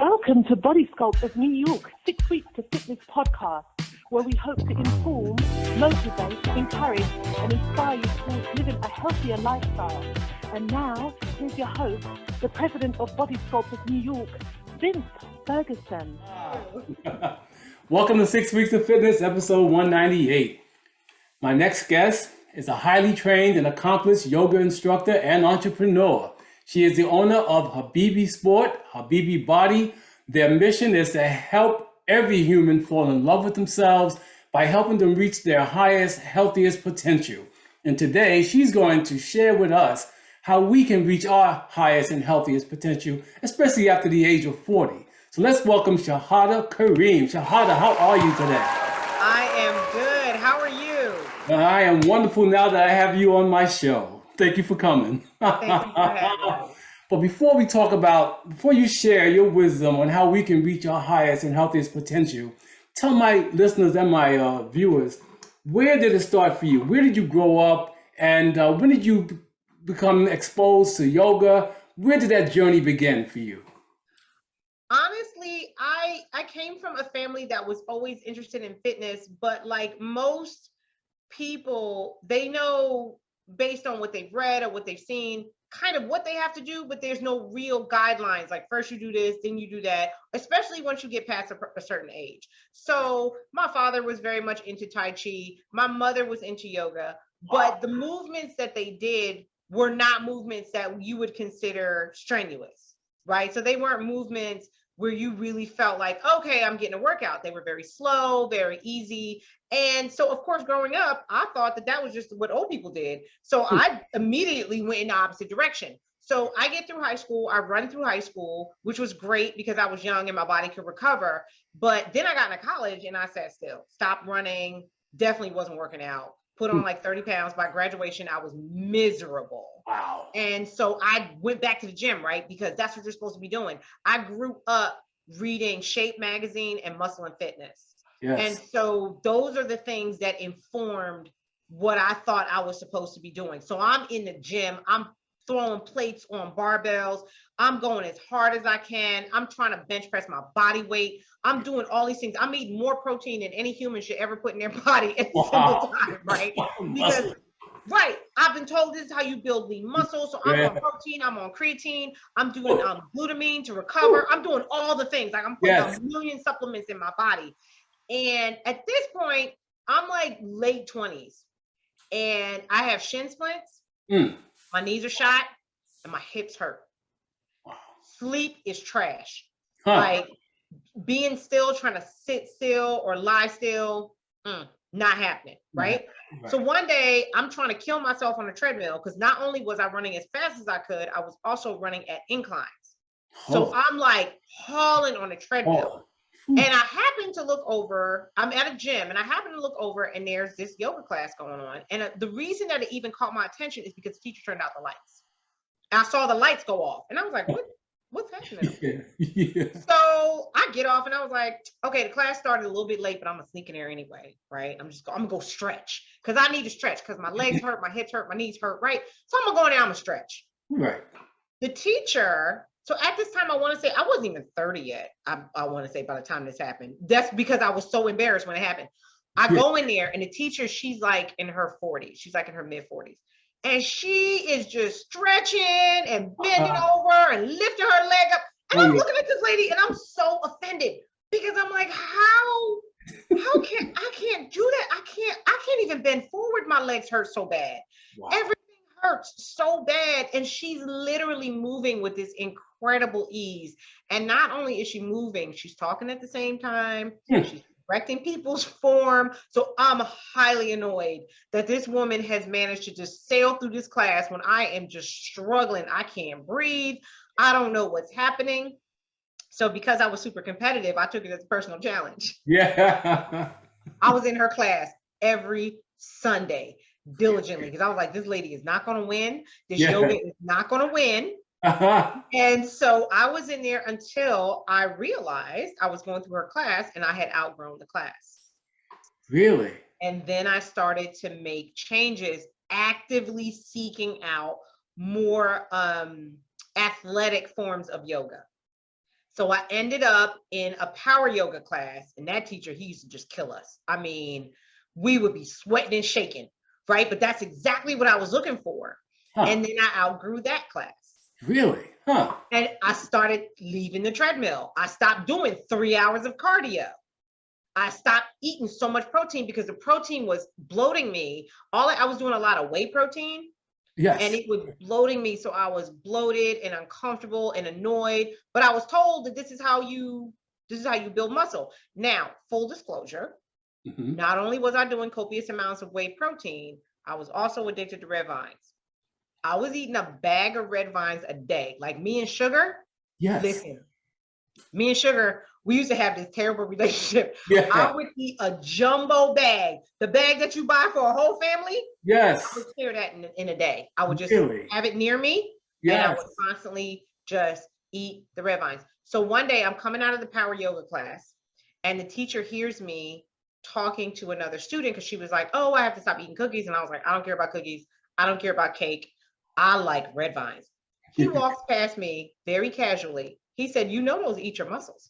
Welcome to Body Sculpt of New York 6 Weeks to Fitness podcast, where we hope to inform, motivate, encourage, and inspire you towards living a healthier lifestyle. And now, here's your host, the president of Body Sculpt of New York, Vince Ferguson. Welcome to 6 Weeks of Fitness, episode 198. My next guest is a highly trained and accomplished yoga instructor and entrepreneur. She is the owner of Habibi Sport, Habibi Body. Their mission is to help every human fall in love with themselves by helping them reach their highest, healthiest potential. And today, she's going to share with us how we can reach our highest and healthiest potential, especially after the age of 40. So let's welcome Shahada Karim. Shahada, how are you today? I am good. How are you? I am wonderful now that I have you on my show. Thank you for coming. Thank you for having me. But before you share your wisdom on how we can reach our highest and healthiest potential, tell my listeners and my viewers, where did it start for you? Where did you grow up? And when did you become exposed to yoga? Where did that journey begin for you? Honestly, I came from a family that was always interested in fitness, but like most people, they know based on what they've read or what they've seen, kind of what they have to do, but there's no real guidelines. Like first you do this, then you do that, especially once you get past a certain age. So my father was very much into Tai Chi. My mother was into yoga, but the movements that they did were not movements that you would consider strenuous, right? So they weren't movements where you really felt like, okay, I'm getting a workout. They were very slow, very easy. And so, of course, growing up, I thought that was just what old people did. So I immediately went in the opposite direction. So I get through high school, I run through high school, which was great because I was young and my body could recover. But then I got into college and I sat still, stopped running, definitely wasn't working out, put on like 30 pounds. By graduation, I was miserable. Wow. And so I went back to the gym, right? Because that's what you're supposed to be doing. I grew up reading Shape magazine and Muscle and Fitness. Yes. And so those are the things that informed what I thought I was supposed to be doing. So I'm in the gym, I'm throwing plates on barbells, I'm going as hard as I can, I'm trying to bench press my body weight, I'm doing all these things. I'm eating more protein than any human should ever put in their body at a single time, right? Because right, I've been told this is how you build lean muscle. So I'm on protein, I'm on creatine, I'm doing glutamine to recover. I'm doing all the things. Like I'm putting a million supplements in my body. And at this point, I'm like late 20s and I have shin splints. My knees are shot and my hips hurt. Wow. Sleep is trash. Like being still, trying to sit still or lie still, not happening, right? So one day I'm trying to kill myself on a treadmill because not only was I running as fast as I could, I was also running at inclines. So I'm like hauling on a treadmill. And I happen to look over, I'm at a gym and I happen to look over and there's this yoga class going on. And the reason that it even caught my attention is because the teacher turned out the lights. And I saw the lights go off and I was like, what's happening? So I get off and I was like, okay, the class started a little bit late, but I'm gonna sneak in there anyway, right? I'm gonna go stretch because I need to stretch because my legs hurt, my hips hurt, my knees hurt, right? So I'm gonna go in there, I'm gonna stretch. Right. The teacher, so at this time, I want to say I wasn't even 30 yet. I want to say by the time this happened. That's because I was so embarrassed when it happened. I go in there and the teacher, she's like in her 40s. She's like in her mid 40s. And she is just stretching and bending over and lifting her leg up. And I'm looking at this lady and I'm so offended because I'm like, how can I can't do that? I can't even bend forward. My legs hurt so bad. Wow. Everything hurts so bad. And she's literally moving with this incredible ease. And not only is she moving, she's talking at the same time. She's correcting people's form. So I'm highly annoyed that this woman has managed to just sail through this class when I am just struggling. I can't breathe. I don't know what's happening. So because I was super competitive, I took it as a personal challenge. Yeah. I was in her class every Sunday diligently because I was like, this lady is not going to win. This yoga is not going to win. And so I was in there until I realized I was going through her class and I had outgrown the class. Really? And then I started to make changes, actively seeking out more athletic forms of yoga. So I ended up in a power yoga class, and that teacher, he used to just kill us. I mean, we would be sweating and shaking, right? But that's exactly what I was looking for. Huh. And then I outgrew that class. Really? Huh. And I started leaving the treadmill. I stopped doing 3 hours of cardio. I stopped eating so much protein because the protein was bloating me. I was doing a lot of whey protein. Yes. And it was bloating me. So I was bloated and uncomfortable and annoyed. But I was told that this is how you build muscle. Now, full disclosure, not only was I doing copious amounts of whey protein, I was also addicted to red vines. I was eating a bag of red vines a day. Like me and sugar. Yes. Listen, me and sugar, we used to have this terrible relationship. Yeah. I would eat a jumbo bag, the bag that you buy for a whole family. Yes. I would clear that in a day. I would just Really? have it near me, Yes. and I would constantly just eat the red vines. So one day I'm coming out of the power yoga class, and the teacher hears me talking to another student because she was like, "Oh, I have to stop eating cookies." And I was like, "I don't care about cookies. I don't care about cake. I like red vines." He walks past me very casually. He said, "You know those eat your muscles."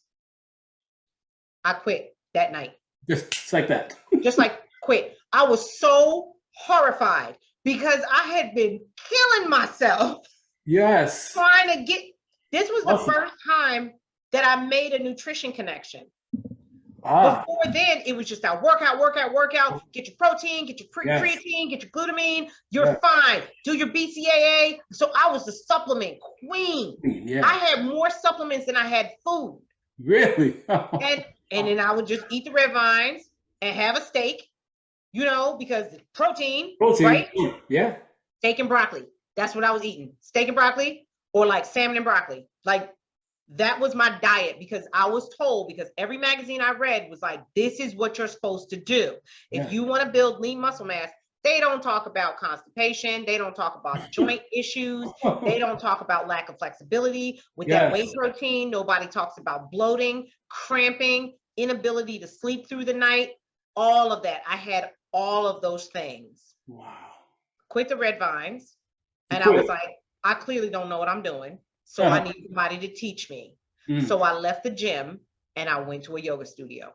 I quit that night. Just like that. Just like quit. I was so horrified because I had been killing myself. Yes. Trying to get, this was the Awesome. first time that I made a nutrition connection. Ah. Before then, it was just that workout, get your protein, get your Yes. creatine, get your glutamine, you're Yes. fine. Do your BCAA. So I was the supplement queen. Yeah. I had more supplements than I had food. Really? And then I would just eat the red vines and have a steak, because protein, right? Yeah. Steak and broccoli. That's what I was eating. Steak and broccoli, or like salmon and broccoli. Like that was my diet, because I was told, because every magazine I read was like, this is what you're supposed to do. If you want to build lean muscle mass, they don't talk about constipation. They don't talk about joint issues. They don't talk about lack of flexibility. With that whey protein, nobody talks about bloating, cramping, inability to sleep through the night, all of that. I had all of those things. Wow. Quit the red vines. And I was like, I clearly don't know what I'm doing. So I need somebody to teach me. So I left the gym and I went to a yoga studio.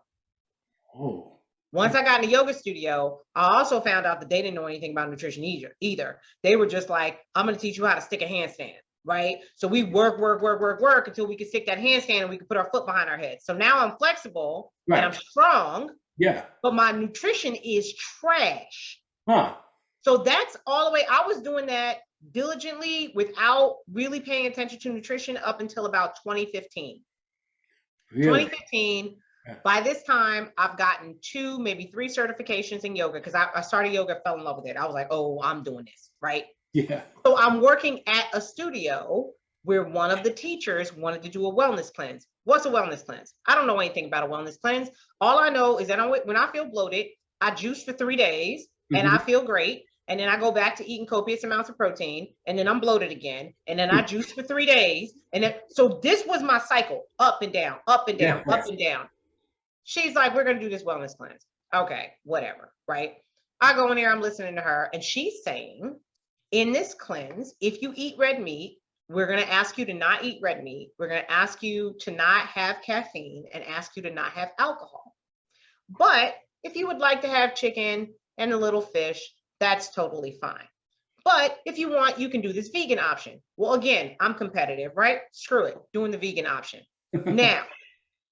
Oh. Once I got in the yoga studio, I also found out that they didn't know anything about nutrition either. They were just like, I'm going to teach you how to stick a handstand, right? So we work until we could stick that handstand and we could put our foot behind our head. So now I'm flexible and I'm strong. Yeah. But my nutrition is trash. Huh. So that's all the way. I was doing that diligently without really paying attention to nutrition up until about 2015. Really? 2015. By this time, I've gotten 2, maybe 3 certifications in yoga, because I started yoga, fell in love with it. I was like, oh, I'm doing this, right? Yeah. So I'm working at a studio where one of the teachers wanted to do a wellness cleanse. What's a wellness cleanse? I don't know anything about a wellness cleanse. All I know is that when I feel bloated, I juice for 3 days and I feel great. And then I go back to eating copious amounts of protein, and then I'm bloated again. And then I juice for 3 days. And then, so this was my cycle, up and down, up and down, up and down. She's like, we're going to do this wellness cleanse. Okay, whatever, right? I go in there, I'm listening to her, and she's saying, in this cleanse, if you eat red meat, we're going to ask you to not eat red meat. We're going to ask you to not have caffeine and ask you to not have alcohol. But if you would like to have chicken and a little fish, that's totally fine. But if you want, you can do this vegan option. Well, again, I'm competitive, right? Screw it, doing the vegan option. Now,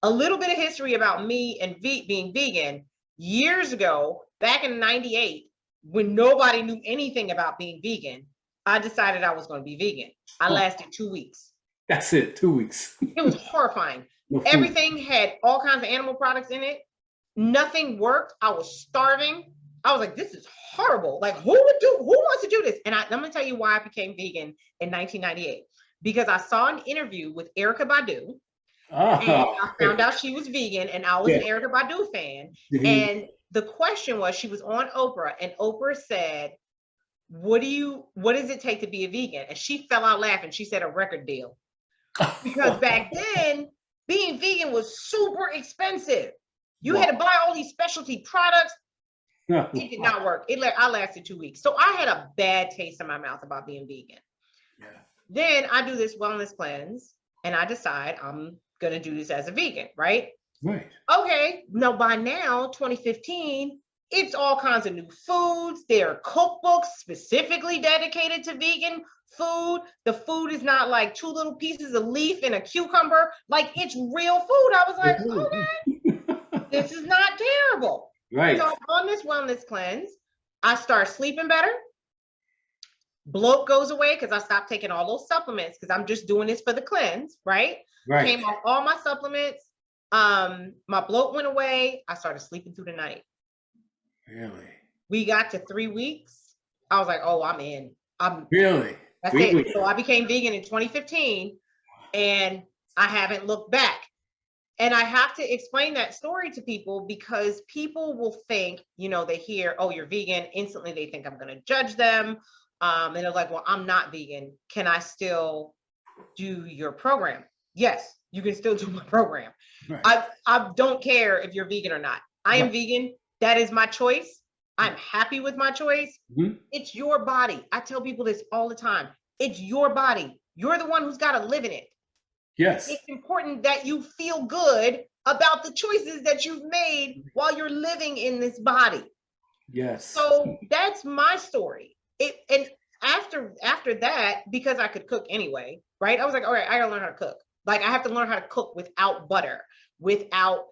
a little bit of history about me and being vegan. Years ago, back in '98, when nobody knew anything about being vegan, I decided I was going to be vegan. I lasted 2 weeks. That's it, 2 weeks. It was horrifying. Everything had all kinds of animal products in it. Nothing worked. I was starving. I was like, this is horrible. Like, who wants to do this? And I'm going to tell you why I became vegan in 1998. Because I saw an interview with Erykah Badu. And I found out she was vegan, and I was an Erykah Badu fan. And the question was, she was on Oprah, and Oprah said, what does it take to be a vegan? And she fell out laughing. She said a record deal. Because back then, being vegan was super expensive. You had to buy all these specialty products. It did not work. I lasted 2 weeks. So I had a bad taste in my mouth about being vegan. Then I do this wellness cleanse, and I decide I'm going to do this as a vegan, right? Right. Okay, no, by now, 2015, it's all kinds of new foods. There are cookbooks specifically dedicated to vegan food. The food is not like 2 little pieces of leaf and a cucumber. Like, it's real food. I was like, okay, this is not terrible. Right. So on this wellness cleanse, I start sleeping better. Bloat goes away because I stopped taking all those supplements because I'm just doing this for the cleanse, right? Right. Came off all my supplements. My bloat went away. I started sleeping through the night. Really? We got to 3 weeks. I was like, oh, I'm in. Really? That's 3 it. weeks. So I became vegan in 2015 and I haven't looked back. And I have to explain that story to people because people will think, you know, they hear, oh, you're vegan. Instantly, they think I'm going to judge them. And they're like, well, I'm not vegan. Can I still do your program? Yes, you can still do my program. Right. I don't care if you're vegan or not. I am vegan. That is my choice. I'm happy with my choice. Mm-hmm. It's your body. I tell people this all the time. It's your body. You're the one who's got to live in it. Yes. It's important that you feel good about the choices that you've made while you're living in this body. Yes. So that's my story. And after that, because I could cook anyway, right? I was like, all right, I gotta learn how to cook. Like, I have to learn how to cook without butter, without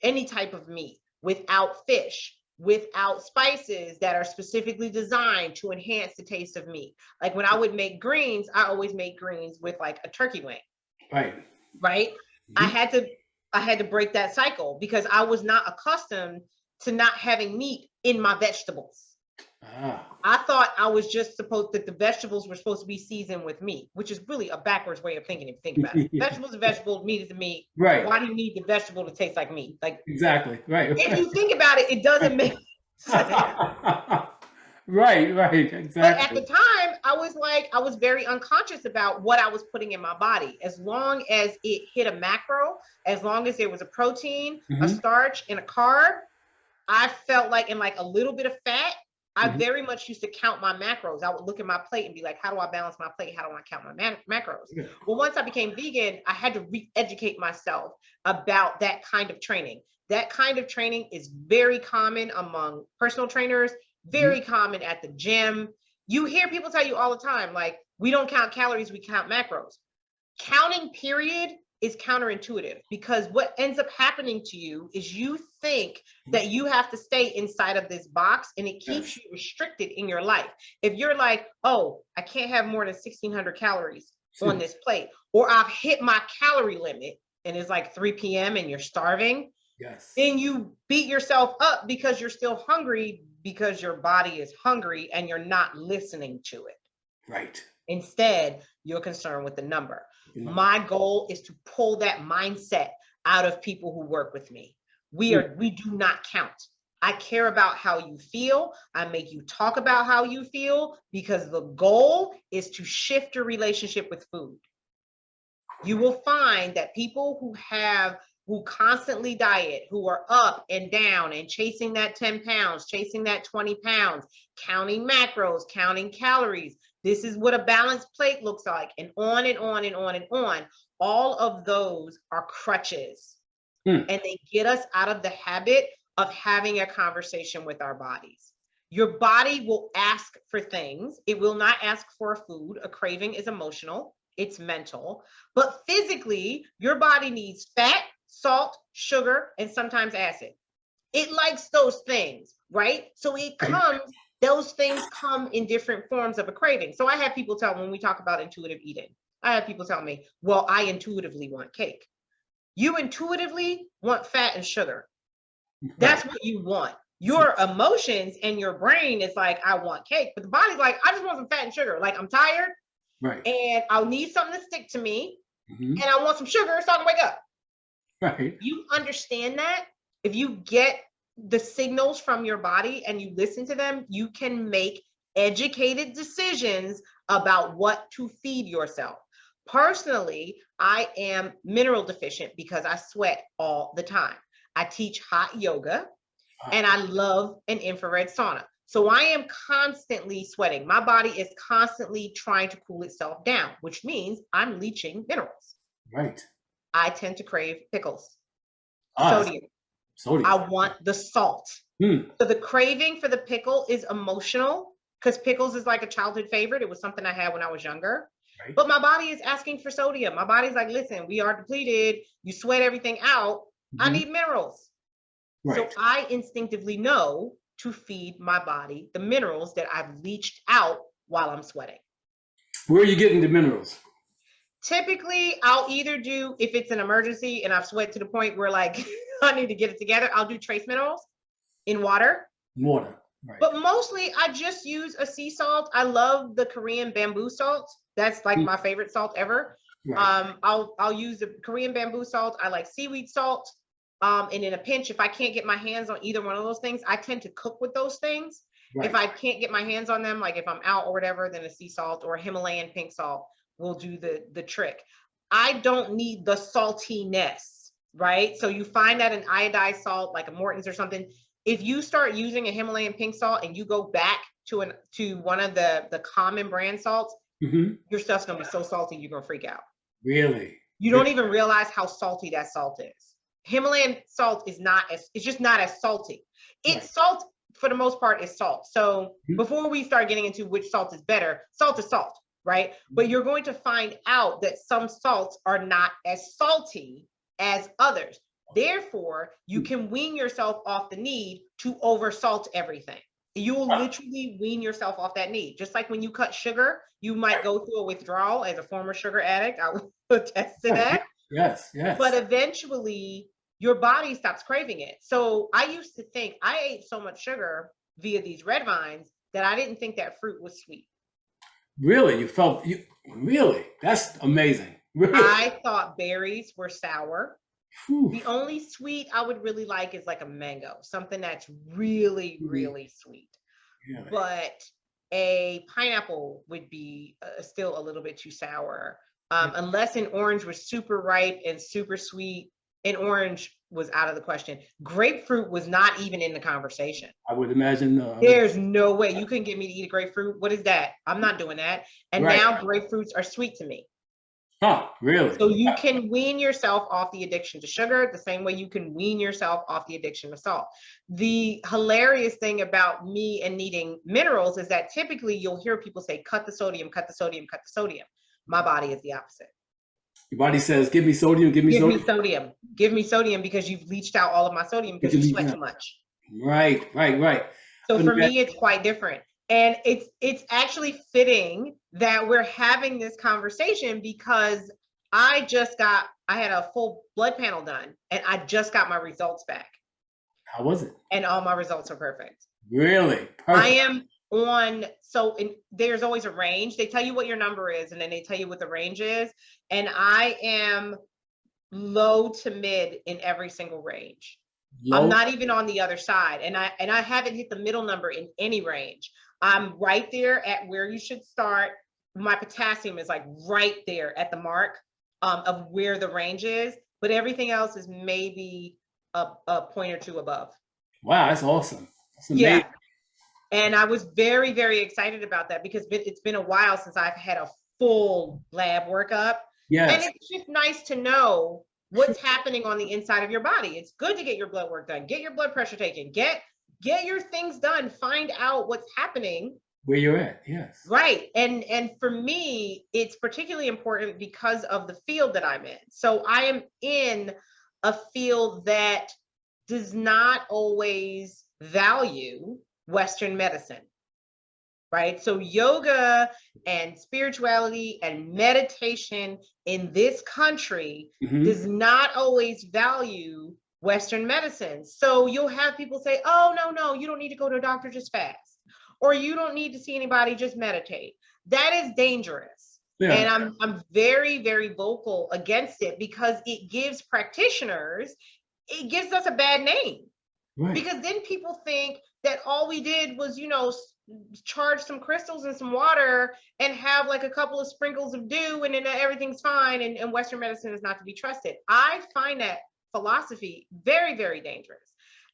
any type of meat, without fish, without spices that are specifically designed to enhance the taste of meat. Like, when I would make greens, I always make greens with like a turkey wing. Right. Mm-hmm. I had to break that cycle because I was not accustomed to not having meat in my vegetables. I thought I was just that the vegetables were supposed to be seasoned with meat, which is really a backwards way of thinking if you think about it. Vegetables are vegetables, meat is meat. Right. Why do you need the vegetable to taste like meat? Like, exactly. Right. If you think about it, it doesn't make sense. Right, exactly. But at the time, I was very unconscious about what I was putting in my body. As long as it hit a macro, as long as there was a protein, mm-hmm. a starch, and a carb, I felt like, and like a little bit of fat, I mm-hmm. very much used to count my macros. I would look at my plate and be like, how do I balance my plate? How do I count my macros? Yeah. Well, once I became vegan, I had to re-educate myself about that kind of training. That kind of training is very common among personal trainers, very mm-hmm. common at the gym. You hear people tell you all the time, like, we don't count calories, we count macros. Counting, period, is counterintuitive because what ends up happening to you is you think that you have to stay inside of this box and it keeps you restricted in your life. If you're like, oh, I can't have more than 1,600 calories on this plate, or I've hit my calorie limit and it's like 3 p.m. and you're starving, then you beat yourself up because you're still hungry because your body is hungry and you're not listening to it. Right. Instead, you're concerned with the number. My goal is to pull that mindset out of people who work with me. We do not count. I care about how you feel. I make you talk about how you feel because the goal is to shift your relationship with food. You will find that people who constantly diet, who are up and down and chasing that 10 pounds, chasing that 20 pounds, counting macros, counting calories. This is what a balanced plate looks like, and on and on and on and on. All of those are crutches, and they get us out of the habit of having a conversation with our bodies. Your body will ask for things. It will not ask for a food. A craving is emotional. It's mental. But physically, your body needs fat, salt, sugar, and sometimes acid. It likes those things, right? So those things come in different forms of a craving. So I have people tell me, when we talk about intuitive eating, I have people tell me, well, I intuitively want cake. You intuitively want fat and sugar. That's what you want. Your emotions and your brain is like, I want cake. But the body's like, I just want some fat and sugar. Like, I'm tired. Right. And I'll need something to stick to me. Mm-hmm. And I want some sugar so I can wake up. Right. You understand that? If you get the signals from your body and you listen to them, you can make educated decisions about what to feed yourself. Personally, I am mineral deficient because I sweat all the time. I teach hot yoga and I love an infrared sauna. So I am constantly sweating. My body is constantly trying to cool itself down, which means I'm leaching minerals. Right. I tend to crave pickles, Ah, sodium. sodium. I want the salt. So the craving for the pickle is emotional because pickles is like a childhood favorite. It was something I had when I was younger. Right. But my body is asking for sodium. My body's like, listen, we are depleted. You sweat everything out. I need minerals. Right. So I instinctively know to feed my body the minerals that I've leached out while I'm sweating. Where are you getting the minerals? Typically, I'll either do, if it's an emergency and I've sweat to the point where like I need to get it together, I'll do trace minerals in water. Water. Right. But mostly I just use a sea salt. I love the Korean bamboo salt. That's like my favorite salt ever. Right. I'll use the Korean bamboo salt. I like seaweed salt. And in a pinch, if I can't get my hands on either one of those things, I tend to cook with those things. Right. If I can't get my hands on them, like if I'm out or whatever, then a sea salt or a Himalayan pink salt will do the trick. I don't need the saltiness, right? So you find that an iodized salt, like a Morton's or something, if you start using a Himalayan pink salt and you go back to one of the common brand salts, your stuff's gonna be so salty you're gonna freak out. Really? You don't even realize how salty that salt is. Himalayan salt is it's just not as salty. It's salt for the most part is salt. So before we start getting into which salt is better, salt is salt, right? But you're going to find out that some salts are not as salty as others. Therefore, you can wean yourself off the need to oversalt everything. You will literally wean yourself off that need. Just like when you cut sugar, you might go through a withdrawal. As a former sugar addict, I will attest to that. Yes, yes. But eventually, your body stops craving it. So I used to think I ate so much sugar via these red vines that I didn't think that fruit was sweet. Really? Really? That's amazing. Really? I thought berries were sour. Whew. The only sweet I would really like is like a mango, something that's really, really sweet. Really? But a pineapple would be still a little bit too sour. Unless an orange was super ripe and super sweet, an orange was out of the question. Grapefruit was not even in the conversation. I would imagine. There's no way you couldn't get me to eat a grapefruit. What is that? I'm not doing that. And now grapefruits are sweet to me. Huh, really? So you can wean yourself off the addiction to sugar the same way you can wean yourself off the addiction to salt. The hilarious thing about me and needing minerals is that typically you'll hear people say, cut the sodium, cut the sodium, cut the sodium. My body is the opposite. Your body says, give me sodium, give me Give sodium. me sodium. Give me sodium because you've leached out all of my sodium because you sweat too much. Right. So for me, it's quite different. And it's actually fitting that we're having this conversation because I had a full blood panel done and I just got my results back. How was it? And all my results are perfect. Really? Perfect. I am on, there's always a range. They tell you what your number is and then they tell you what the range is. And I am low to mid in every single range. Low? I'm not even on the other side. And I haven't hit the middle number in any range. I'm right there at where you should start. My potassium is like right there at the mark of where the range is, but everything else is maybe a point or two above. Wow, that's awesome. That's amazing. Yeah. And I was very, very excited about that because it's been a while since I've had a full lab workup. Yes. And it's just nice to know what's happening on the inside of your body. It's good to get your blood work done, get your blood pressure taken, get your things done, find out what's happening. Where you're at, yes. Right. And for me, it's particularly important because of the field that I'm in. So I am in a field that does not always value Western medicine, right? So yoga and spirituality and meditation in this country does not always value Western medicine. So you'll have people say, oh, no, you don't need to go to a doctor, just fast. Or you don't need to see anybody, just meditate. That is dangerous. Yeah. And I'm very, very vocal against it because it gives practitioners, it gives us a bad name. Right. Because then people think that all we did was, charge some crystals in some water and have like a couple of sprinkles of dew and then everything's fine and Western medicine is not to be trusted. I find that philosophy very, very dangerous.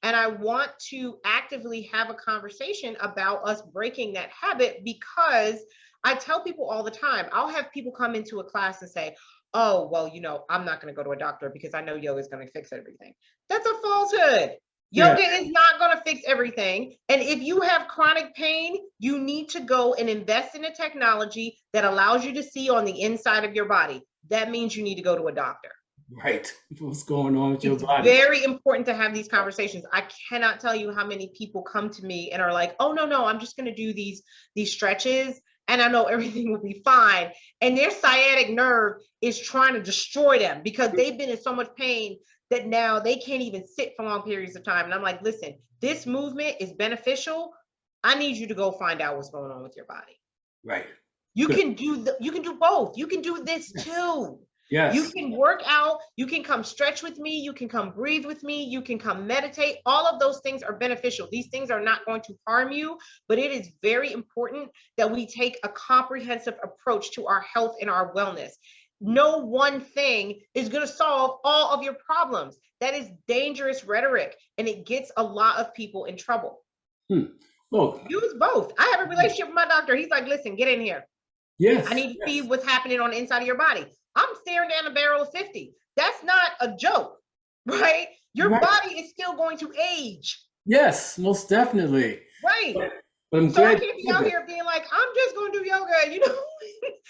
And I want to actively have a conversation about us breaking that habit because I tell people all the time, I'll have people come into a class and say, oh, well, I'm not going to go to a doctor because I know yoga is going to fix everything. That's a falsehood. Yoga is not going to fix everything. And if you have chronic pain, you need to go and invest in a technology that allows you to see on the inside of your body. That means you need to go to a doctor. Right. What's going on with your body? It's very important to have these conversations. I cannot tell you how many people come to me and are like, oh, no, I'm just going to do these stretches and I know everything will be fine. And their sciatic nerve is trying to destroy them because they've been in so much pain that now they can't even sit for long periods of time. And I'm like, listen, this movement is beneficial. I need you to go find out what's going on with your body. Right. You can do both. You can do this too. Yes. You can work out, you can come stretch with me, you can come breathe with me, you can come meditate. All of those things are beneficial. These things are not going to harm you, but it is very important that we take a comprehensive approach to our health and our wellness. No one thing is going to solve all of your problems. That is dangerous rhetoric, and it gets a lot of people in trouble. Well, use both. I have a relationship with my doctor. He's like, listen, get in here. Yes. I need to see what's happening on the inside of your body. I'm staring down a barrel of 50. That's not a joke, right? Your body is still going to age. Yes, most definitely. Right. But I'm so glad I can't be out here being like, I'm just going to do yoga,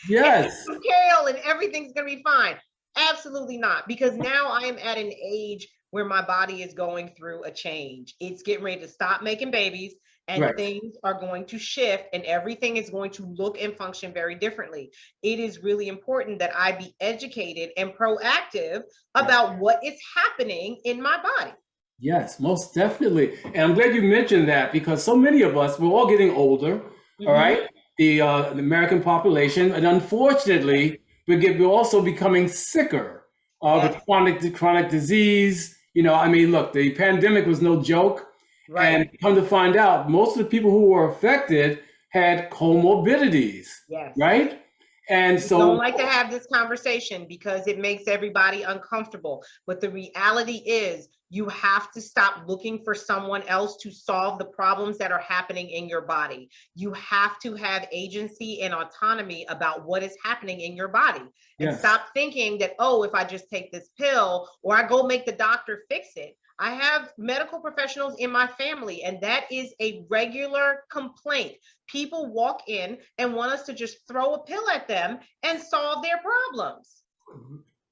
Yes. and kale and everything's going to be fine. Absolutely not. Because now I am at an age where my body is going through a change. It's getting ready to stop making babies. And things are going to shift and everything is going to look and function very differently. It is really important that I be educated and proactive about what is happening in my body. Yes, most definitely. And I'm glad you mentioned that because so many of us, we're all getting older, all right? The American population, and unfortunately, we're also becoming sicker with chronic disease. Look, the pandemic was no joke. Right. And come to find out, most of the people who were affected had comorbidities. Yes. Right? And so I don't like to have this conversation because it makes everybody uncomfortable. But the reality is you have to stop looking for someone else to solve the problems that are happening in your body. You have to have agency and autonomy about what is happening in your body. And stop thinking that, oh, if I just take this pill or I go make the doctor fix it. I have medical professionals in my family, and that is a regular complaint. People walk in and want us to just throw a pill at them and solve their problems.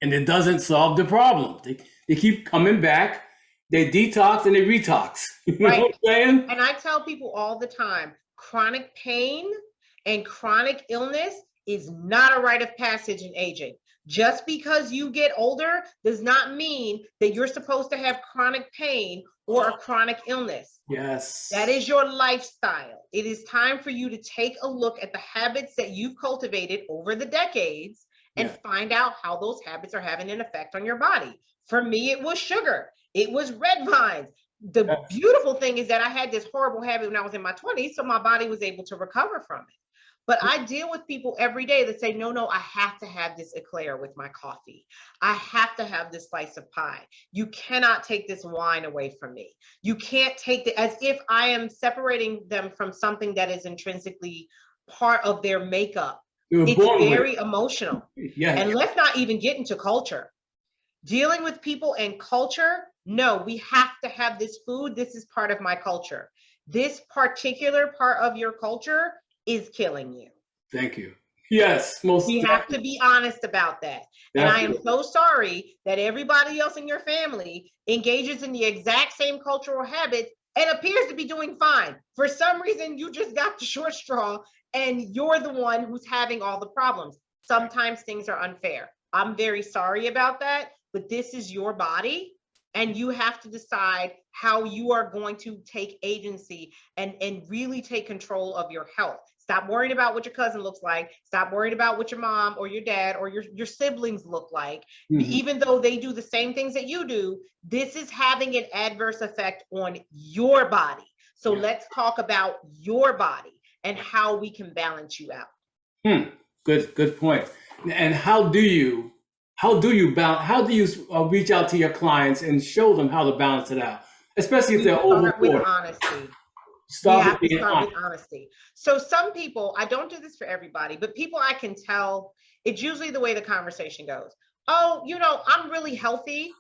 And it doesn't solve the problem. They keep coming back, they detox and they retox. You know what I'm saying? And I tell people all the time, chronic pain and chronic illness is not a rite of passage in aging. Just because you get older does not mean that you're supposed to have chronic pain or a chronic illness. Yes. That is your lifestyle. It is time for you to take a look at the habits that you've cultivated over the decades and find out how those habits are having an effect on your body. For me, it was sugar. It was red vines. The beautiful thing is that I had this horrible habit when I was in my 20s, so my body was able to recover from it. But I deal with people every day that say, no, I have to have this eclair with my coffee. I have to have this slice of pie. You cannot take this wine away from me. You can't take it as if I am separating them from something that is intrinsically part of their makeup. It's very emotional. And let's not even get into culture. Dealing with people and culture, no, we have to have this food. This is part of my culture. This particular part of your culture is killing you. Thank you. Yes, we have to be honest about that. And I am so sorry that everybody else in your family engages in the exact same cultural habits and appears to be doing fine. For some reason, you just got the short straw and you're the one who's having all the problems. Sometimes things are unfair. I'm very sorry about that, but this is your body. And you have to decide how you are going to take agency and really take control of your health. Stop worrying about what your cousin looks like. Stop worrying about what your mom or your dad or your siblings look like. Even though they do the same things that you do, this is having an adverse effect on your body. So let's talk about your body and how we can balance you out. Good point. And how do you reach out to your clients and show them how to balance it out, especially if they're over? With honesty. Start with honesty. So some people, I don't do this for everybody, but people I can tell it's usually the way the conversation goes. Oh, I'm really healthy.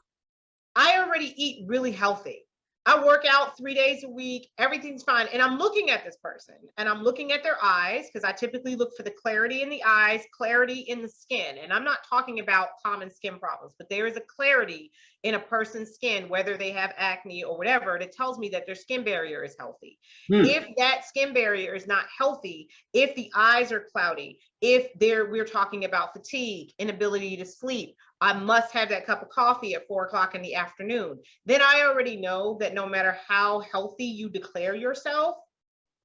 I already eat really healthy. I work out 3 days a week. Everything's fine. And I'm looking at this person and I'm looking at their eyes, because I typically look for the clarity in the eyes, clarity in the skin. And I'm not talking about common skin problems, but there is a clarity in a person's skin, whether they have acne or whatever, that tells me that their skin barrier is healthy. If that skin barrier is not healthy, if the eyes are cloudy, if we're talking about fatigue, inability to sleep, I must have that cup of coffee at 4 o'clock in the afternoon, then I already know that no matter how healthy you declare yourself,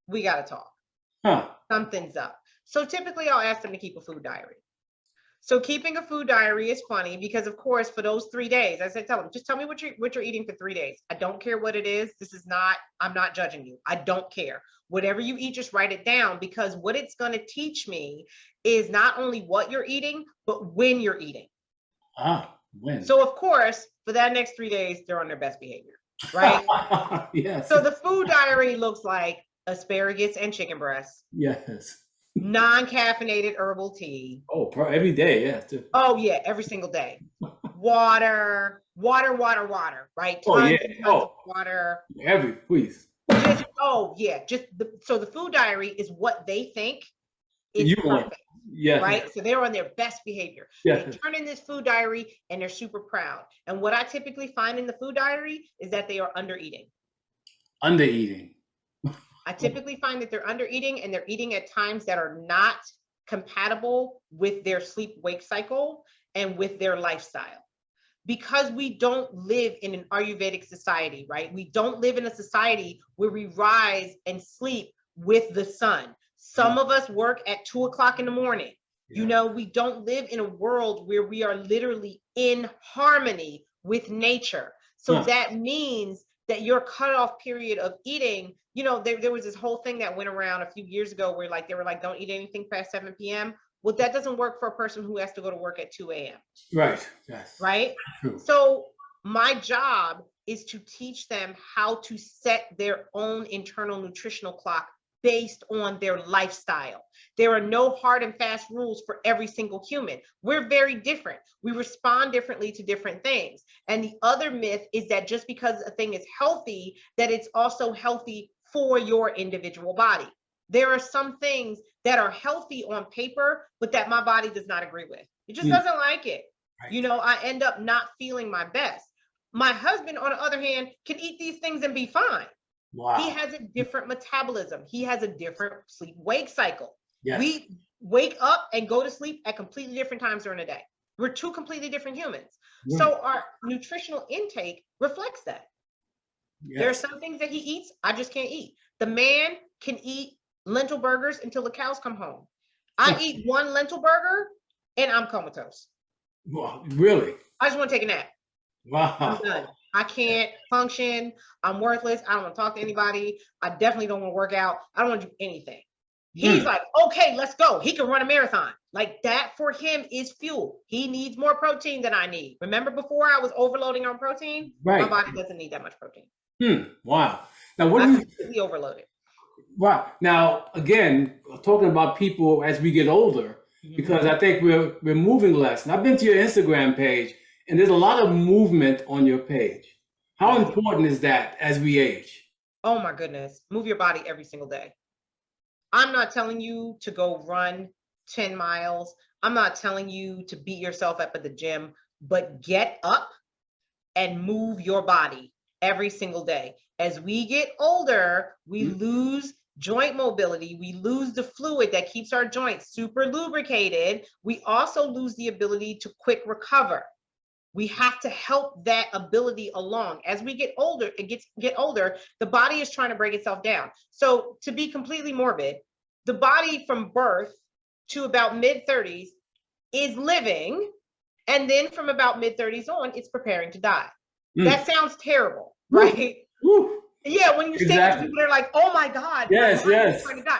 we got to talk. Something's up. So typically I'll ask them to keep a food diary. So keeping a food diary is funny because, of course, for those 3 days, I said, tell them, just tell me what you're eating for 3 days. I don't care what it is. I'm not judging you. I don't care. Whatever you eat, just write it down, because what it's going to teach me is not only what you're eating, but when you're eating. When? So, of course, for that next 3 days, they're on their best behavior, right? Yes. So the food diary looks like asparagus and chicken breasts. Yes. Non-caffeinated herbal tea. Oh, every day, yeah. Oh yeah, every single day. Water, right? Tons of water. Please. So the food diary is what they think is perfect. Yeah. Right. So they're on their best behavior. Yeah. They turn in this food diary and they're super proud. And what I typically find in the food diary is that they are under eating. I typically find that they're under eating, and they're eating at times that are not compatible with their sleep-wake cycle and with their lifestyle. Because we don't live in an Ayurvedic society, right? We don't live in a society where we rise and sleep with the sun. Some of us work at 2 o'clock in the morning. Yeah. We don't live in a world where we are literally in harmony with nature. So that means that your cutoff period of eating, there was this whole thing that went around a few years ago where they were like, don't eat anything past 7 p.m. Well, that doesn't work for a person who has to go to work at 2 a.m. Right. Yes. Right. True. So my job is to teach them how to set their own internal nutritional clock based on their lifestyle. There are no hard and fast rules for every single human. We're very different. We respond differently to different things. And the other myth is that just because a thing is healthy, that it's also healthy for your individual body. There are some things that are healthy on paper, but that my body does not agree with. It just doesn't like it. Right. I end up not feeling my best. My husband, on the other hand, can eat these things and be fine. Wow. He has a different metabolism. He has a different sleep-wake cycle. Yes. We wake up and go to sleep at completely different times during the day. We're two completely different humans. Yeah. So our nutritional intake reflects that. Yes. There are some things that he eats I just can't eat. The man can eat lentil burgers until the cows come home. I eat one lentil burger and I'm comatose. Wow, really? I just want to take a nap. Wow. I'm done. I can't function. I'm worthless. I don't want to talk to anybody. I definitely don't want to work out. I don't want to do anything. He's like, okay, let's go. He can run a marathon. Like that for him is fuel. He needs more protein than I need. Remember before I was overloading on protein? Right. My body doesn't need that much protein. Wow. Now what I'm completely overloaded. Wow. Now, again, talking about people as we get older, because I think we're moving less. And I've been to your Instagram page, and there's a lot of movement on your page. How important is that as we age? Oh my goodness. Move your body every single day. I'm not telling you to go run 10 miles. I'm not telling you to beat yourself up at the gym, but get up and move your body every single day. As we get older, we lose joint mobility. We lose the fluid that keeps our joints super lubricated. We also lose the ability to quick recover. We have to help that ability along. As we get older, the body is trying to break itself down. So to be completely morbid, the body from birth to about mid-30s is living. And then from about mid-30s on, it's preparing to die. That sounds terrible, right? Yeah, when you say that to people, they're like, oh my God, yes. Trying to die.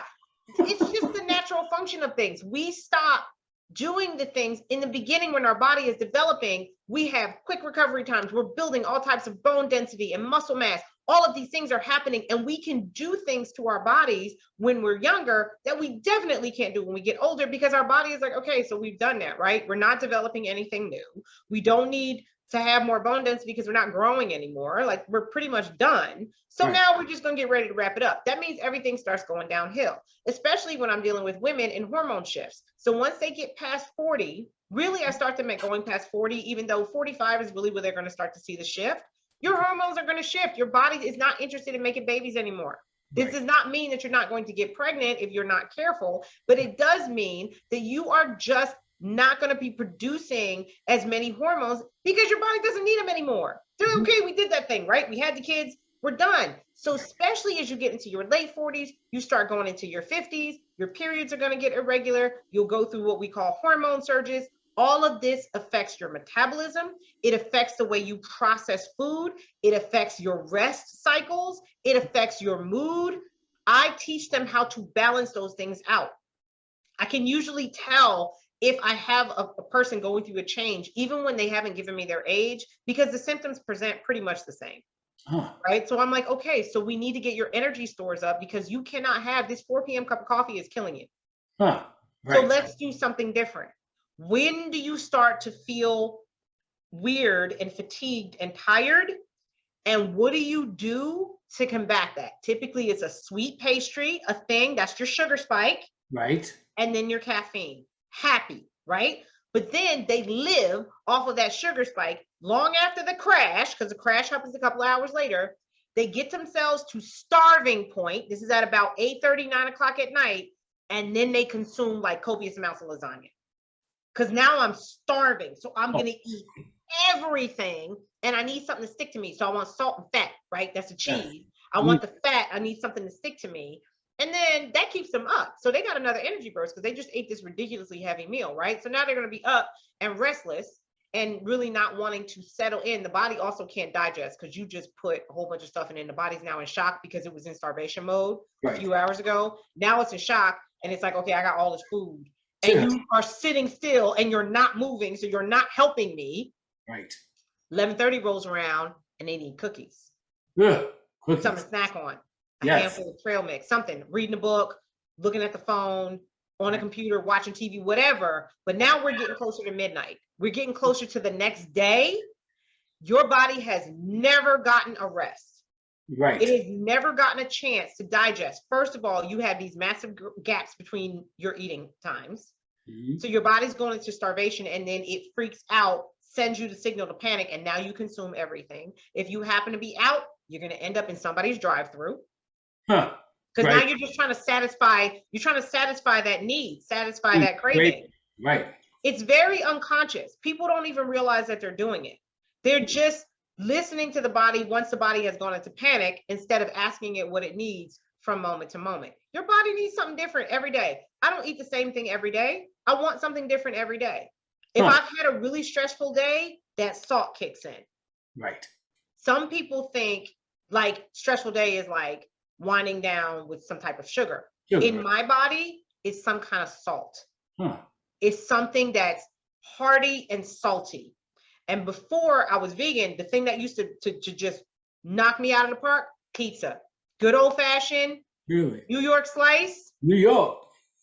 It's just the natural function of things. We stop doing the things in the beginning when our body is developing We have quick recovery times. We're building all types of bone density and muscle mass. All of these things are happening, and we can do things to our bodies when we're younger that we definitely can't do when we get older, because our body is like, okay, so we've done that, right? We're not developing anything new. We don't need to have more bone density because we're not growing anymore. Like, we're pretty much done. So now we're just going to get ready to wrap it up. That means everything starts going downhill, especially when I'm dealing with women in hormone shifts. So once they get past 40, really, I start them at going past 40, even though 45 is really where they're going to start to see the shift. Your hormones are going to shift. Your body is not interested in making babies anymore. This does not mean that you're not going to get pregnant if you're not careful, but it does mean that you are just not going to be producing as many hormones because your body doesn't need them anymore. So, okay, we did that thing, right? We had the kids, we're done. So especially as you get into your late 40s, you start going into your 50s, your periods are going to get irregular. You'll go through what we call hormone surges. All of this affects your metabolism. It affects the way you process food. It affects your rest cycles. It affects your mood. I teach them how to balance those things out. I can usually tell if I have a person going through a change, even when they haven't given me their age, because the symptoms present pretty much the same. Right? So I'm like, okay, so we need to get your energy stores up, because you cannot have this 4 p.m. cup of coffee is killing you. So let's do something different. When do you start to feel weird and fatigued and tired? And what do you do to combat that? Typically, it's a sweet pastry, a thing, that's your sugar spike. Right. And then your caffeine. Happy, right? But then they live off of that sugar spike long after the crash, because the crash happens a couple of hours later. They get themselves to starving point. This is at about 8:30, 9 o'clock at night. And then they consume like copious amounts of lasagna. Because now I'm starving. So I'm going to eat everything. And I need something to stick to me. So I want salt and fat, right? That's the cheese. I want the fat. I need something to stick to me. And then that keeps them up. So they got another energy burst because they just ate this ridiculously heavy meal, right? So now they're going to be up and restless and really not wanting to settle in. The body also can't digest because you just put a whole bunch of stuff in. The body's now in shock because it was in starvation mode a few hours ago. Now it's in shock and it's like, okay, I got all this food. And you are sitting still and you're not moving. So you're not helping me. Right. 11:30 rolls around and they need cookies. Cookies. Something to snack on. A handful of trail mix, something, reading a book, looking at the phone, on a computer, watching TV, whatever. But now we're getting closer to midnight. We're getting closer to the next day. Your body has never gotten a rest. Right. It has never gotten a chance to digest. First of all, you have these massive gaps between your eating times. So your body's going into starvation and then it freaks out, sends you the signal to panic, and now you consume everything. If you happen to be out, you're going to end up in somebody's drive-through. Because now you're just trying to satisfy that need, satisfy that craving. Right. It's very unconscious. People don't even realize that they're doing it. They're just listening to the body once the body has gone into panic instead of asking it what it needs from moment to moment. Your body needs something different every day. I don't eat the same thing every day. I want something different every day. If I've had a really stressful day, that salt kicks in. Right. Some people think like stressful day is like winding down with some type of sugar. In my body, it's some kind of salt. It's something that's hearty and salty. And before I was vegan, the thing that used to just knock me out of the park, pizza. Good old fashioned New York slice. New York.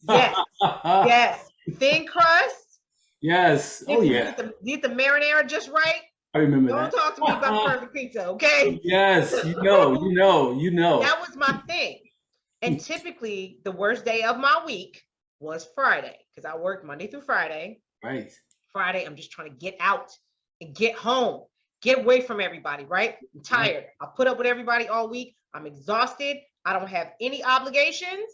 Yes. Yes. Thin crust. Yes. Get the marinara just right. I remember Don't that. talk to me about perfect pizza, okay? Yes, you know. That was my thing. And typically the worst day of my week was Friday because I worked Monday through Friday. Right. Friday, I'm just trying to get out and get home, get away from everybody, right? I'm tired. I put up with everybody all week. I'm exhausted. I don't have any obligations.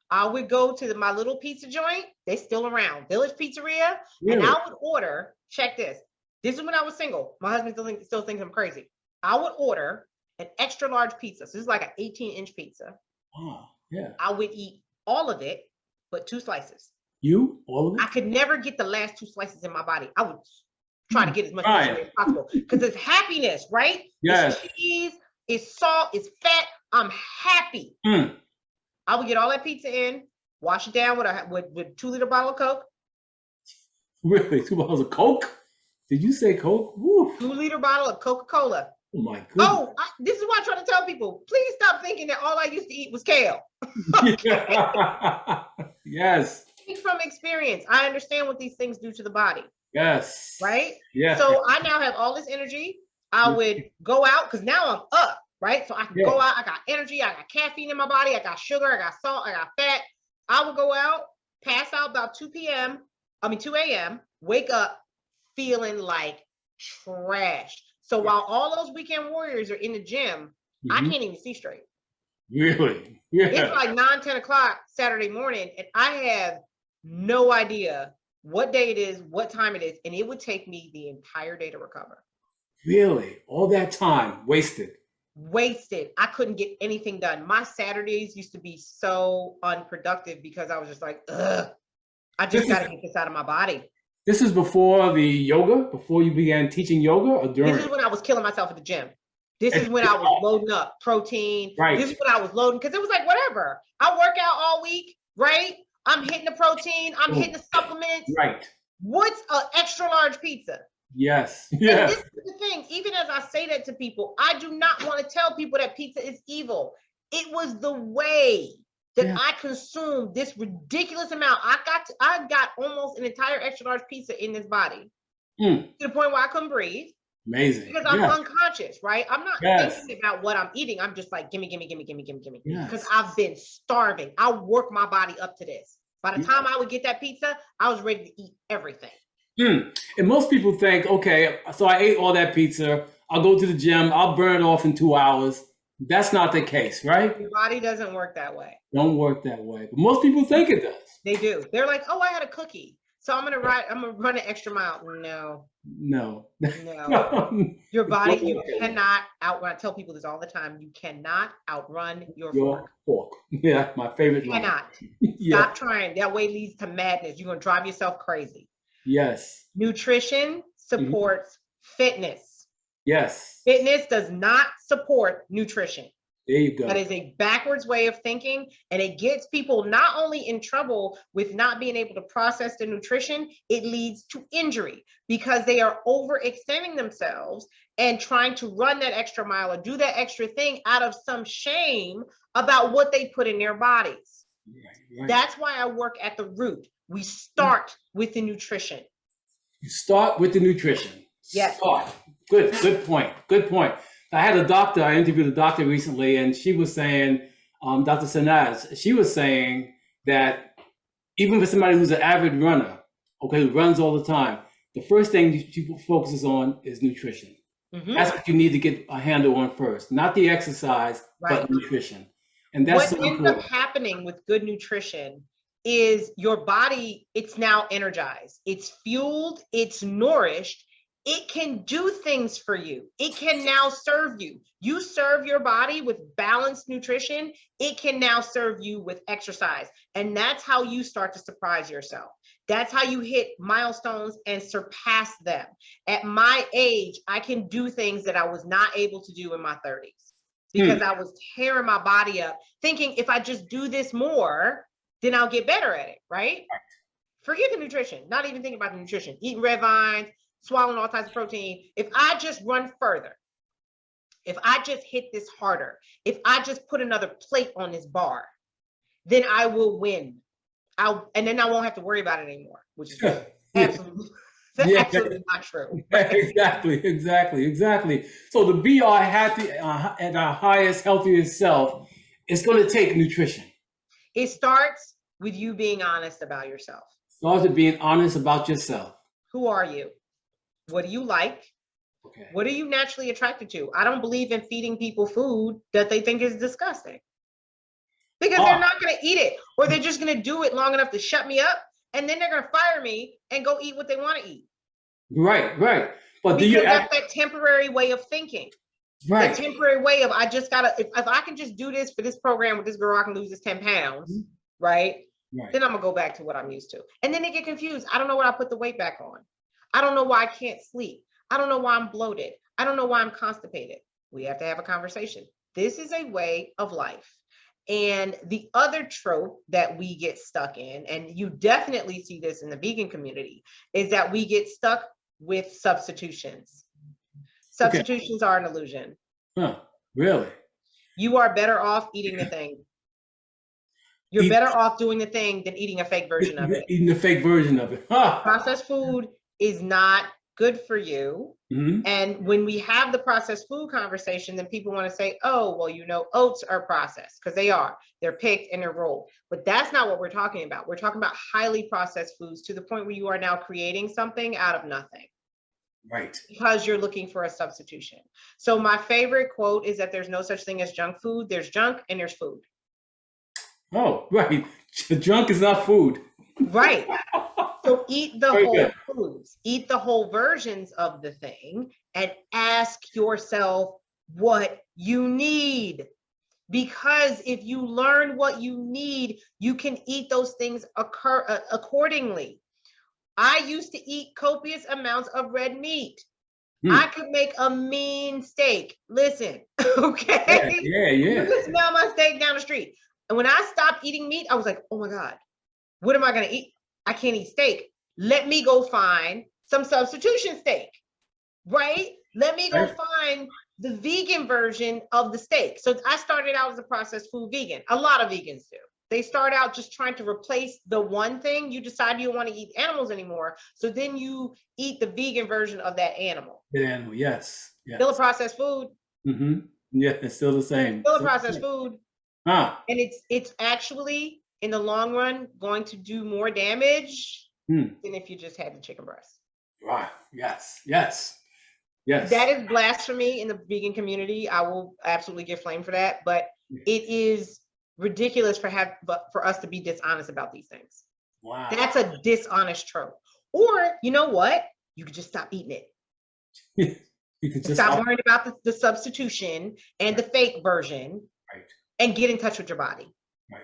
I would go to my little pizza joint. They're still around, Village Pizzeria. And I would order, check this. This is when I was single. My husband still thinks I'm crazy. I would order an extra large pizza. So this is like an 18-inch pizza. Oh, yeah. I would eat all of it, but 2 slices. All of it? I could never get the last 2 slices in my body. I would try to get as much as possible because it's happiness, right? Yes. It's cheese, it's salt, it's fat. I'm happy. I would get all that pizza in, wash it down with 2-liter bottle of Coke. Really? 2 bottles of Coke? Did you say Coke? Woo. 2-liter bottle of Coca-Cola. Oh my goodness. Oh, this is why I try to tell people, please stop thinking that all I used to eat was kale. Yes. Speak from experience. I understand what these things do to the body. Yes. Right? Yeah. So I now have all this energy. I would go out because now I'm up, right? So I can go out. I got energy. I got caffeine in my body. I got sugar. I got salt. I got fat. I would go out, pass out about 2 a.m., wake up feeling like trash. So while all those weekend warriors are in the gym, I can't even see straight. Really? Yeah. It's like 9, 10 o'clock Saturday morning, and I have no idea what day it is, what time it is, and it would take me the entire day to recover. Really? All that time wasted? Wasted. I couldn't get anything done. My Saturdays used to be so unproductive because I was just like, ugh, I just got to get this out of my body. This is before the yoga, before you began teaching yoga, or during? This is when I was killing myself at the gym. This is when I was loading up protein. Right. This is when I was loading, because it was like, whatever. I work out all week, right? I'm hitting the protein. I'm hitting the supplements. Right. What's an extra large pizza? Yes. And Yes. this is the thing. Even as I say that to people, I do not want to tell people that pizza is evil. It was the way that I consumed this ridiculous amount. I got almost an entire extra large pizza in this body to the point where I couldn't breathe. Amazing. Because I'm unconscious, right? I'm not thinking about what I'm eating. I'm just like, gimme. Because I've been starving. I work my body up to this. By the time I would get that pizza, I was ready to eat everything. And most people think, okay, so I ate all that pizza. I'll go to the gym. I'll burn it off in 2 hours. That's not the case, right? Your body doesn't work that way. Don't work that way. But most people think it does. They do. They're like, oh, I had a cookie, so I'm gonna run an extra mile. No. Your body, you cannot outrun. I tell people this all the time. You cannot outrun your fork. Yeah, my favorite line. Cannot. Stop trying. That way leads to madness. You're gonna drive yourself crazy. Yes. Nutrition supports fitness. Yes. Fitness does not support nutrition. There you go. That is a backwards way of thinking, and it gets people not only in trouble with not being able to process the nutrition, it leads to injury because they are overextending themselves and trying to run that extra mile or do that extra thing out of some shame about what they put in their bodies. Right. That's why I work at the root. We start with the nutrition. You start with the nutrition. Yes. Start. Good point. I had a doctor, I interviewed a doctor recently, and she was saying, Dr. Sanaz, she was saying that even for somebody who's an avid runner, who runs all the time, the first thing people focuses on is nutrition. That's what you need to get a handle on first, not the exercise, but nutrition. And that's what ends up happening with good nutrition is your body, it's now energized, it's fueled, it's nourished. It can do things for you. It can now serve you. You serve your body with balanced nutrition. It can now serve you with exercise. And that's how you start to surprise yourself. That's how you hit milestones and surpass them. At my age, I can do things that I was not able to do in my 30s because I was tearing my body up, thinking if I just do this more, then I'll get better at it, right? Forget the nutrition, not even thinking about the nutrition, eating red vines, swallowing all types of protein. If I just run further, if I just hit this harder, if I just put another plate on this bar, then I will win. And then I won't have to worry about it anymore, which is absolutely, absolutely not true. Exactly. So to be our happy, at our highest, healthiest self, it's going to take nutrition. It starts with you being honest about yourself. Starts with being honest about yourself. Who are you? What do you like? What are you naturally attracted to? I don't believe in feeding people food that they think is disgusting because they're not going to eat it, or they're just going to do it long enough to shut me up, and then they're going to fire me and go eat what they want to eat. Right. But because that's that temporary way of thinking. Right. The temporary way of, I just got to, if I can just do this for this program with this girl, I can lose this 10 pounds, right? Then I'm going to go back to what I'm used to. And then they get confused. I don't know what I put the weight back on. I don't know why I can't sleep. I don't know why I'm bloated. I don't know why I'm constipated. We have to have a conversation. This is a way of life. And the other trope that we get stuck in, and you definitely see this in the vegan community, is that we get stuck with substitutions. Okay. Substitutions are an illusion. Huh. Really? You are better off eating the thing. You're better off doing the thing than eating a fake version of it. Eating the fake version of it. Huh. Processed food is not good for you. Mm-hmm. And when we have the processed food conversation, then people want to say, oh, well, you know, oats are processed, because they are. They're picked and they're rolled. But that's not what we're talking about. We're talking about highly processed foods to the point where you are now creating something out of nothing. Right. Because you're looking for a substitution. So my favorite quote is that there's no such thing as junk food. There's junk and there's food. Oh, right. Junk is not food. Right. So eat the Very whole good. foods, eat the whole versions of the thing, and ask yourself what you need. Because if you learn what you need, you can eat those things accordingly. I used to eat copious amounts of red meat. I could make a mean steak. Listen, okay? Yeah. You can smell my steak down the street. And when I stopped eating meat, I was like, oh my God, what am I going to eat? I can't eat steak. Let me go find some substitution steak, right? Let me go find the vegan version of the steak. So I started out as a processed food vegan. A lot of vegans do. They start out just trying to replace the one thing. You decide you don't want to eat animals anymore. So then you eat the vegan version of that animal. The animal, yes. Still a processed food. Mm-hmm. Yeah, it's still the same. Still a processed food. And it's actually, in the long run, going to do more damage than if you just had the chicken breast. Right. Yes. That is blasphemy in the vegan community. I will absolutely get flamed for that. But it is ridiculous for us to be dishonest about these things. Wow. That's a dishonest trope. Or, you know what? You could just stop eating it. You could just stop worrying about the substitution and the fake version. Right. And get in touch with your body. Right.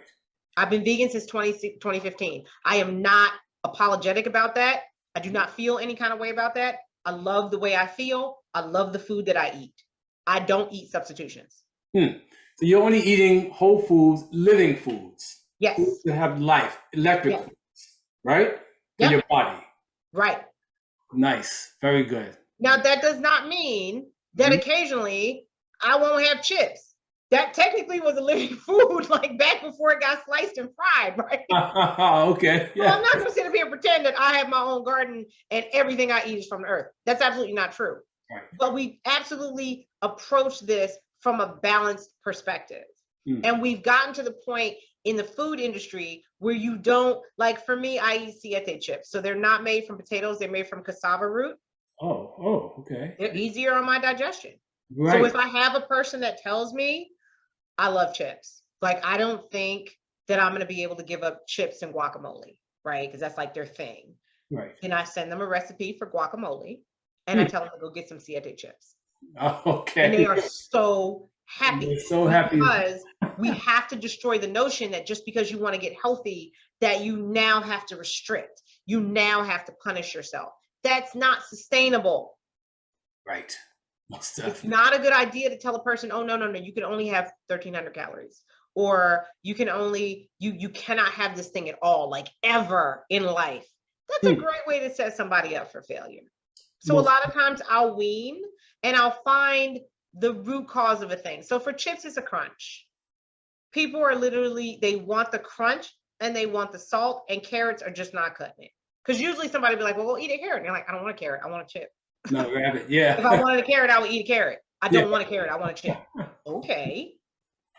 I've been vegan since 2015. I am not apologetic about that. I do not feel any kind of way about that. I love the way I feel. I love the food that I eat. I don't eat substitutions. So you're only eating whole foods, living foods. Yes. Foods that have life, electric foods, right? For your body. Right. Nice. Very good. Now, that does not mean that occasionally I won't have chips. That technically was a living food, like back before it got sliced and fried, right? Okay. Yeah. Well, I'm not going to sit up here and pretend that I have my own garden and everything I eat is from the earth. That's absolutely not true. Right. But we absolutely approach this from a balanced perspective. And we've gotten to the point in the food industry where you don't, like for me, I eat siete chips. So they're not made from potatoes, they're made from cassava root. Oh, okay. They're easier on my digestion. Right. So if I have a person that tells me, I love chips. Like, I don't think that I'm going to be able to give up chips and guacamole, right? Because that's like their thing. Right. And I send them a recipe for guacamole and I tell them to go get some siete chips. Okay. And they are so happy. They're so happy. Because we have to destroy the notion that just because you want to get healthy, that you now have to restrict. You now have to punish yourself. That's not sustainable. Right. It's not a good idea to tell a person, oh, no, you can only have 1,300 calories. Or you can only, you cannot have this thing at all, like ever in life. That's a great way to set somebody up for failure. So a lot of times I'll wean and I'll find the root cause of a thing. So for chips, it's a crunch. People are literally, they want the crunch and they want the salt, and carrots are just not cutting it. Because usually somebody will be like, well, eat a carrot. And you're like, I don't want a carrot, I want a chip. No, rabbit. Yeah. If I wanted a carrot, I would eat a carrot. I don't want a carrot, I want a chip. Okay.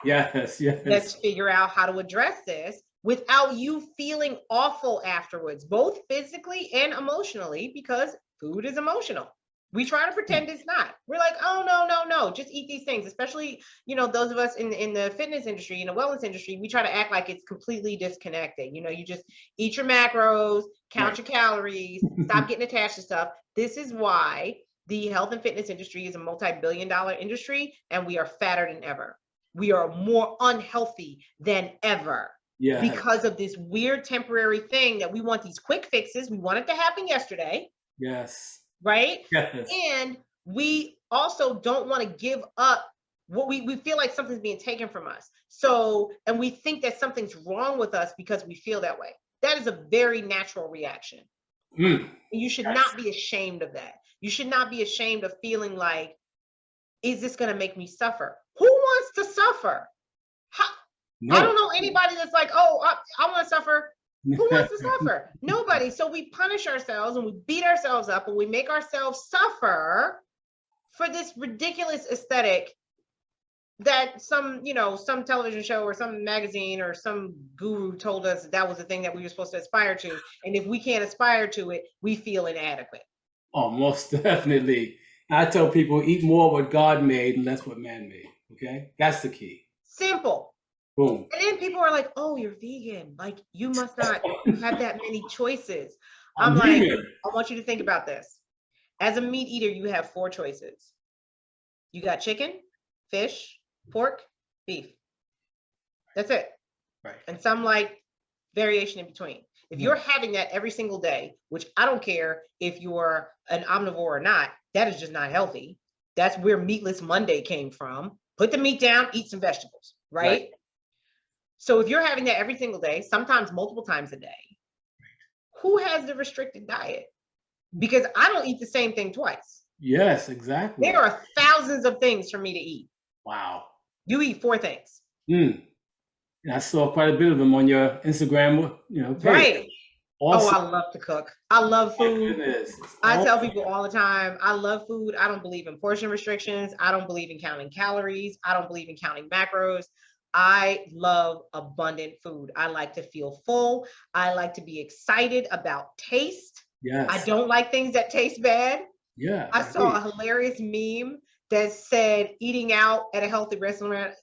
Yes. Let's figure out how to address this without you feeling awful afterwards, both physically and emotionally, because food is emotional. We try to pretend it's not. We're like, oh, no, just eat these things. Especially, those of us in the fitness industry, in the wellness industry, we try to act like it's completely disconnected. You just eat your macros, count your calories, stop getting attached to stuff. This is why the health and fitness industry is a multi-billion-dollar industry, and we are fatter than ever. We are more unhealthy than ever. Yeah. Because of this weird temporary thing that we want these quick fixes. We want it to happen yesterday. Yes. Right? Yes. And we also don't want to give up what we feel like something's being taken from us. So, and we think that something's wrong with us because we feel that way. That is a very natural reaction. You should not be ashamed of that. You should not be ashamed of feeling like, is this going to make me suffer? Who wants to suffer? No. I don't know anybody that's like, oh, I want to suffer. Who wants to suffer? Nobody. So we punish ourselves and we beat ourselves up and we make ourselves suffer for this ridiculous aesthetic that some television show or some magazine or some guru told us that was the thing that we were supposed to aspire to. And if we can't aspire to it, we feel inadequate. Oh, most definitely. I tell people, eat more what God made and less what man made. Okay? That's the key. Simple. Boom. And then people are like, oh, you're vegan. Like, you must not have that many choices. I'm like, vegan. I want you to think about this. As a meat eater, you have 4 choices. You got chicken, fish, pork, beef. That's it. Right. And some like variation in between. If you're having that every single day, which I don't care if you're an omnivore or not, that is just not healthy. That's where Meatless Monday came from. Put the meat down, eat some vegetables, right? So if you're having that every single day, sometimes multiple times a day, who has the restricted diet? Because I don't eat the same thing twice. Yes, exactly. There are thousands of things for me to eat. Wow. You eat 4 things. I saw quite a bit of them on your Instagram, page. Right. Awesome. Oh, I love to cook. I love food. I Awesome. tell people all the time, I love food. I don't believe in portion restrictions. I don't believe in counting calories. I don't believe in counting macros. I love abundant food. I like to feel full. I like to be excited about taste. Yes. I don't like things that taste bad. Yeah. I saw a hilarious meme that said eating out at a healthy restaurant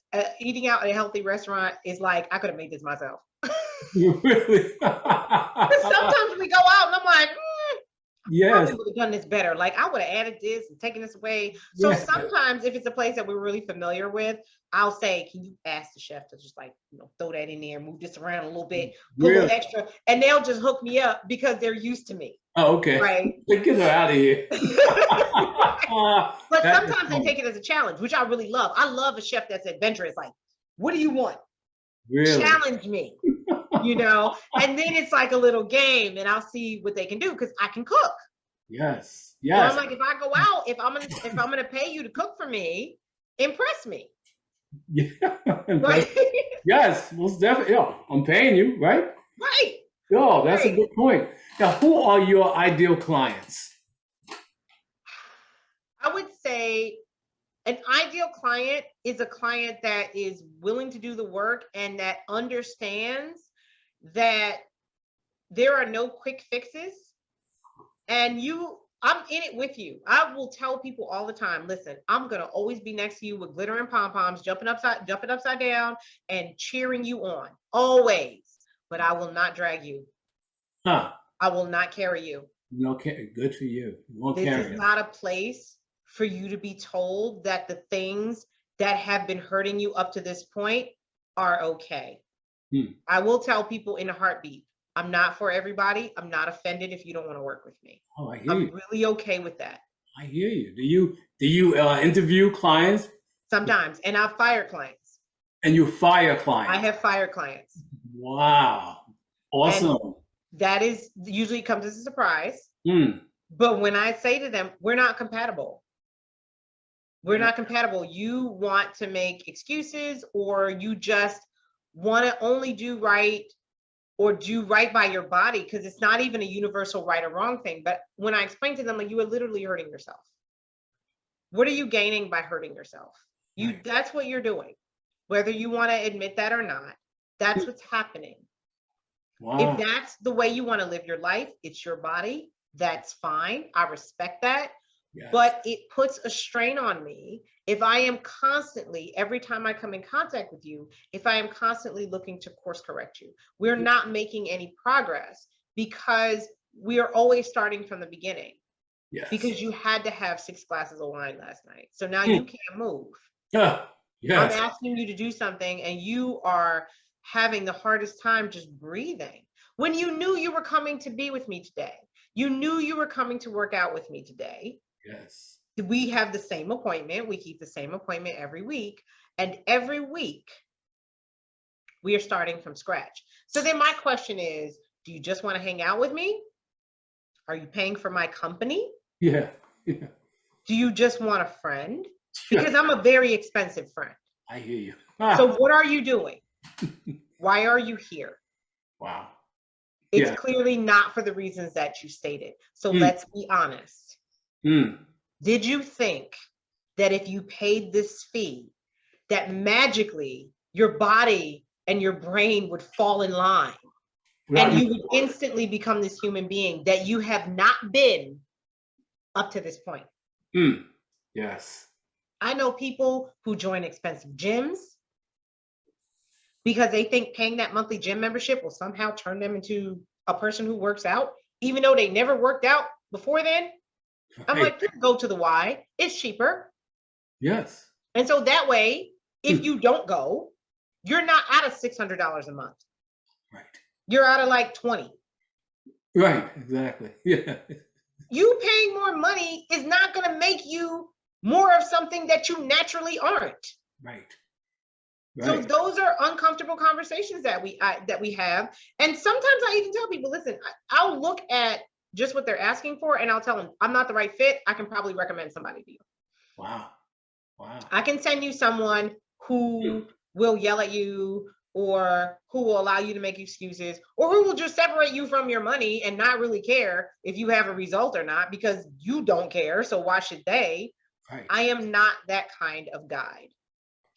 is like, I could have made this myself. Really? Sometimes we go out and I'm like, yes, I would have done this better. Like, I would have added this and taken this away. So sometimes if it's a place that we're really familiar with, I'll say, can you ask the chef to just like, throw that in there, move this around a little bit, put a little extra, and they'll just hook me up because they're used to me. Oh, okay. Right. Get her out of here. But sometimes they take it as a challenge, which I really love. I love a chef that's adventurous. Like, what do you want? Really? Challenge me. And then it's like a little game and I'll see what they can do because I can cook. Yes. So I'm like, if I go out, if I'm gonna pay you to cook for me, impress me. Yeah. Right? Yes, most definitely. Yeah, I'm paying you, right? Right. Oh, that's a good point. Now, who are your ideal clients? I would say an ideal client is a client that is willing to do the work and that understands that there are no quick fixes. And I'm in it with you. I will tell people all the time, listen, I'm going to always be next to you with glitter and pom-poms, jumping upside down and cheering you on, always. But I will not drag you. I will not carry you. Okay, good for you. This is not a place for you to be told that the things that have been hurting you up to this point are okay. I will tell people in a heartbeat, I'm not for everybody. I'm not offended if you don't want to work with me. Oh, I hear I'm you. really okay with that. I hear you. Do you interview clients? Sometimes, and I've fired clients. And you fire clients? I have fired clients. Wow. Awesome. And that is usually comes as a surprise. But when I say to them, we're not compatible. We're not compatible. You want to make excuses, or you just want to only do right or do right by your body, because it's not even a universal right or wrong thing. But when I explain to them, like, you are literally hurting yourself. What are you gaining by hurting yourself? That's what you're doing. Whether you want to admit that or not, that's what's happening. Wow. If that's the way you want to live your life, it's your body. That's fine. I respect that. Yes. But it puts a strain on me if I am constantly, every time I come in contact with you, if I am constantly looking to course correct you. We're not making any progress because we are always starting from the beginning. Yes. Because you had to have 6 glasses of wine last night. So now you can't move. Yes. I'm asking you to do something and you are having the hardest time just breathing. When you knew you were coming to be with me today, you knew you were coming to work out with me today. Yes. We have the same appointment. We keep the same appointment every week. And every week, we are starting from scratch. So then my question is, do you just want to hang out with me? Are you paying for my company? Yeah. Yeah. Do you just want a friend? Because I'm a very expensive friend. I hear you. So what are you doing? Why are you here? Wow. It's Yeah. clearly not for the reasons that you stated. So let's be honest. Did you think that if you paid this fee, that magically your body and your brain would fall in line and you would instantly become this human being that you have not been up to this point? Yes. I know people who join expensive gyms because they think paying that monthly gym membership will somehow turn them into a person who works out, even though they never worked out before then. I'm like, just go to the Y. It's cheaper. Yes. And so that way, if you don't go, you're not out of $600 a month. Right. You're out of like 20. Right. Exactly. Yeah. You paying more money is not going to make you more of something that you naturally aren't. Right. So those are uncomfortable conversations that we have. And sometimes I even tell people, listen, I'll look at just what they're asking for and I'll tell them, I'm not the right fit. I can probably recommend somebody to you. Wow. Wow. I can send you someone who will yell at you or who will allow you to make excuses or who will just separate you from your money and not really care if you have a result or not because you don't care. So why should they? Right. I am not that kind of guide.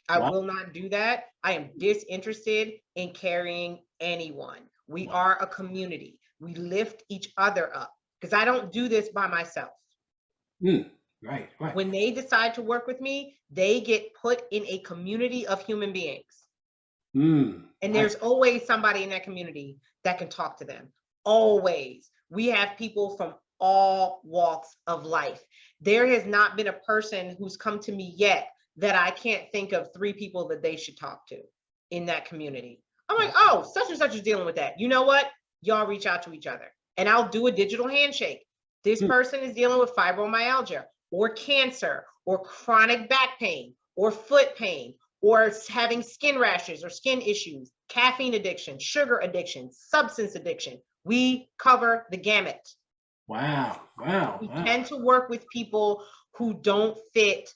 I will not do that. I am disinterested in carrying anyone. We are a community. We lift each other up because I don't do this by myself. Right. Right. When they decide to work with me, they get put in a community of human beings. And there's always somebody in that community that can talk to them. Always. We have people from all walks of life. There has not been a person who's come to me yet that I can't think of 3 people that they should talk to in that community. I'm like, oh, such and such is dealing with that. You know what? Y'all reach out to each other and I'll do a digital handshake. This person is dealing with fibromyalgia or cancer or chronic back pain or foot pain or having skin rashes or skin issues, caffeine addiction, sugar addiction, substance addiction. We cover the gamut. Wow. Wow. We tend to work with people who don't fit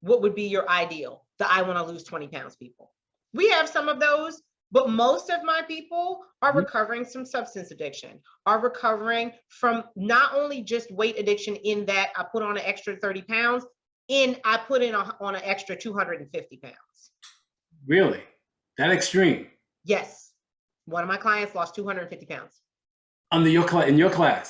what would be your ideal, the I want to lose 20 pounds people. We have some of those, but most of my people are recovering from substance addiction, are recovering from not only just weight addiction in that I put on an extra 30 pounds, I put on an extra 250 pounds. Really? That extreme? Yes. One of my clients lost 250 pounds. In your class,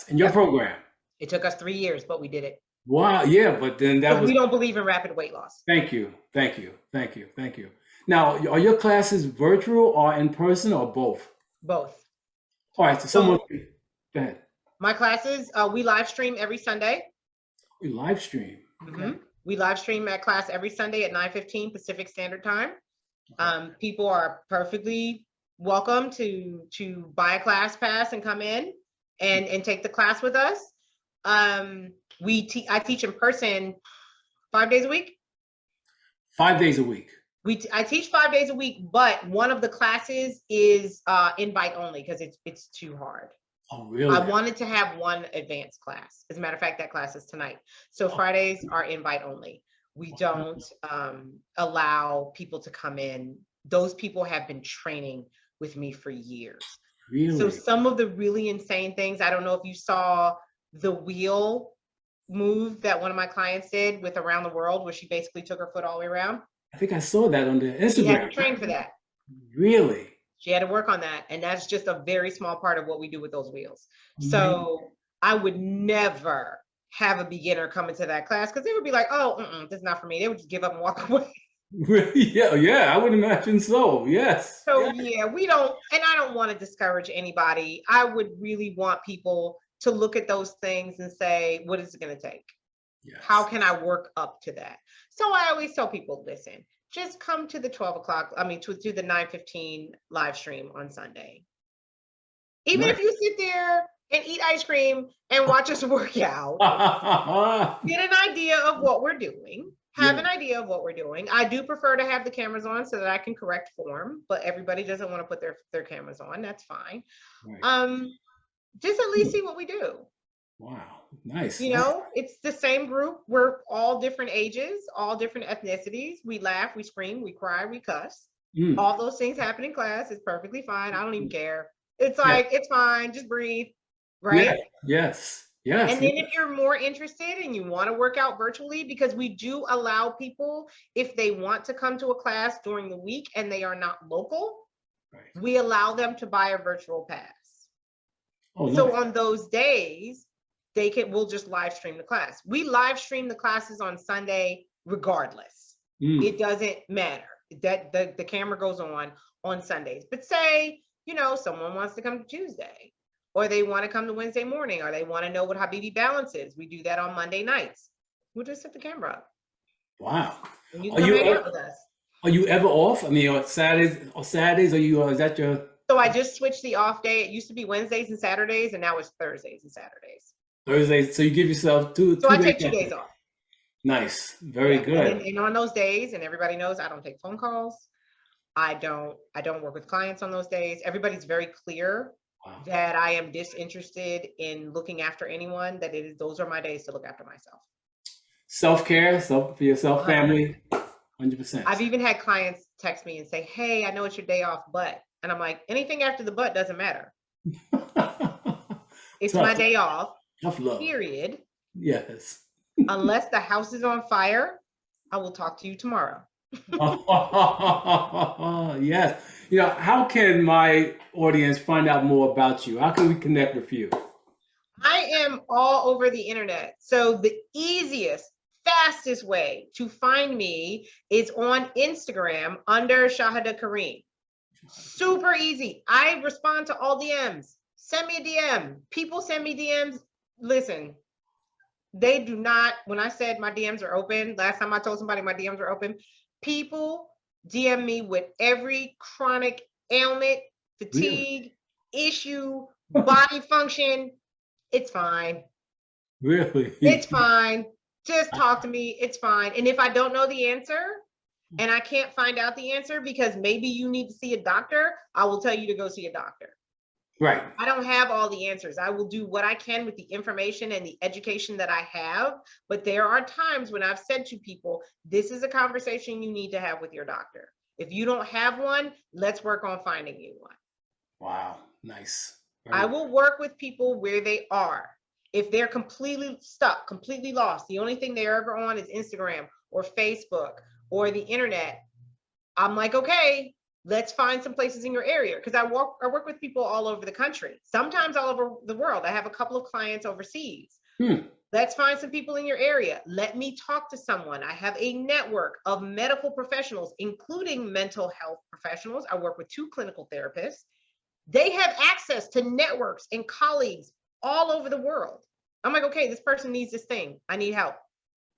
in your program? It took us 3 years, but we did it. Wow. Yeah, but then that was... We don't believe in rapid weight loss. Thank you. Thank you. Thank you. Thank you. Now, are your classes virtual or in person or both? Both. All right. So someone... Go ahead. My classes, we live stream every Sunday. We live stream. Okay. We live stream that class every Sunday at 9:15 Pacific Standard Time. People are perfectly welcome to buy a class pass and come in and take the class with us. I teach in person 5 days a week. 5 days a week. I teach 5 days a week, but one of the classes is invite only because it's too hard. Oh, really? I wanted to have one advanced class. As a matter of fact, that class is tonight. So Fridays are invite only. We don't allow people to come in. Those people have been training with me for years. Really? So some of the really insane things, I don't know if you saw the wheel move that one of my clients did with Around the World, where she basically took her foot all the way around. I think I saw that on the Instagram. She had to train for that. Really? She had to work on that. And that's just a very small part of what we do with those wheels. So I would never have a beginner come into that class because they would be like, oh, this is not for me. They would just give up and walk away. Yeah, I would imagine so. Yes. So yeah, we don't, and I don't want to discourage anybody. I would really want people to look at those things and say, what is it going to take? Yes. How can I work up to that? So I always tell people, listen, just come to the 12 o'clock, to the 9:15 live stream on Sunday. Even if you sit there and eat ice cream and watch us work out, get an idea of what we're doing. Have an idea of what we're doing. I do prefer to have the cameras on so that I can correct form, but everybody doesn't want to put their cameras on. That's fine. Right. Just at least see what we do. Wow. Nice. You know, it's the same group. We're all different ages, all different ethnicities. We laugh, we scream, we cry, we cuss. Mm. All those things happen in class. It's perfectly fine. I don't even care. It's Yeah. like, it's fine. Just breathe. Yeah. Right. Yes. Yes. And then if you're more interested and you want to work out virtually, because we do allow people, if they want to come to a class during the week and they are not local, Right. we allow them to buy a virtual pass. Oh, So nice. on those days, we'll just live stream the class. We live stream the classes on Sunday regardless. Mm. It doesn't matter that the camera goes on Sundays. But say, you know, someone wants to come to Tuesday, or they want to come to Wednesday morning, or they want to know what Habibi balance is. We do that on Monday nights. We'll just set the camera up. Wow. And you Are come you hang out with us. Are you ever off? I mean, on Saturdays, are you, is that your So I just switched the off day. It used to be Wednesdays and Saturdays, and now it's Thursdays and Saturdays. Thursdays? So you give yourself two So I days take 2 off. days off. Nice. Very Yeah. good. And on those days, and everybody knows I don't take phone calls. I don't work with clients on those days. Everybody's very clear Wow. that I am disinterested in looking after anyone, that those are my days to look after myself. Self-care, for yourself, family, 100%. I've even had clients text me and say, hey, I know it's your day off, but, and I'm like, anything after the but doesn't matter. It's Tough. my day off, Tough love. period. Yes. Unless the house is on fire, I will talk to you tomorrow. Yes. You know, how can my audience find out more about you? How can we connect with you? I am all over the internet. So the easiest, fastest way to find me is on Instagram under Shahada Karim. Super easy. I respond to all DMs. Send me a DM. People send me DMs. Listen, they do not, when I said my DMs are open, last time I told somebody my DMs are open, people DM me with every chronic ailment, fatigue, issue, body function. It's fine. Really? It's fine. Just talk to me. It's fine. And if I don't know the answer and I can't find out the answer because maybe you need to see a doctor, I will tell you to go see a doctor. Right. I don't have all the answers. I will do what I can with the information and the education that I have. But there are times when I've said to people, this is a conversation you need to have with your doctor. If you don't have one, let's work on finding you one. Wow. Nice. I will work with people where they are. If they're completely stuck, completely lost, the only thing they're ever on is Instagram or Facebook or the internet, I'm like, okay, let's find some places in your area. Because I work with people all over the country, sometimes all over the world. I have a couple of clients overseas. Let's find some people in your area. Let me talk to someone. I have a network of medical professionals, including mental health professionals. I work with 2 clinical therapists. They have access to networks and colleagues all over the world. I'm like, okay, this person needs this thing. I need help.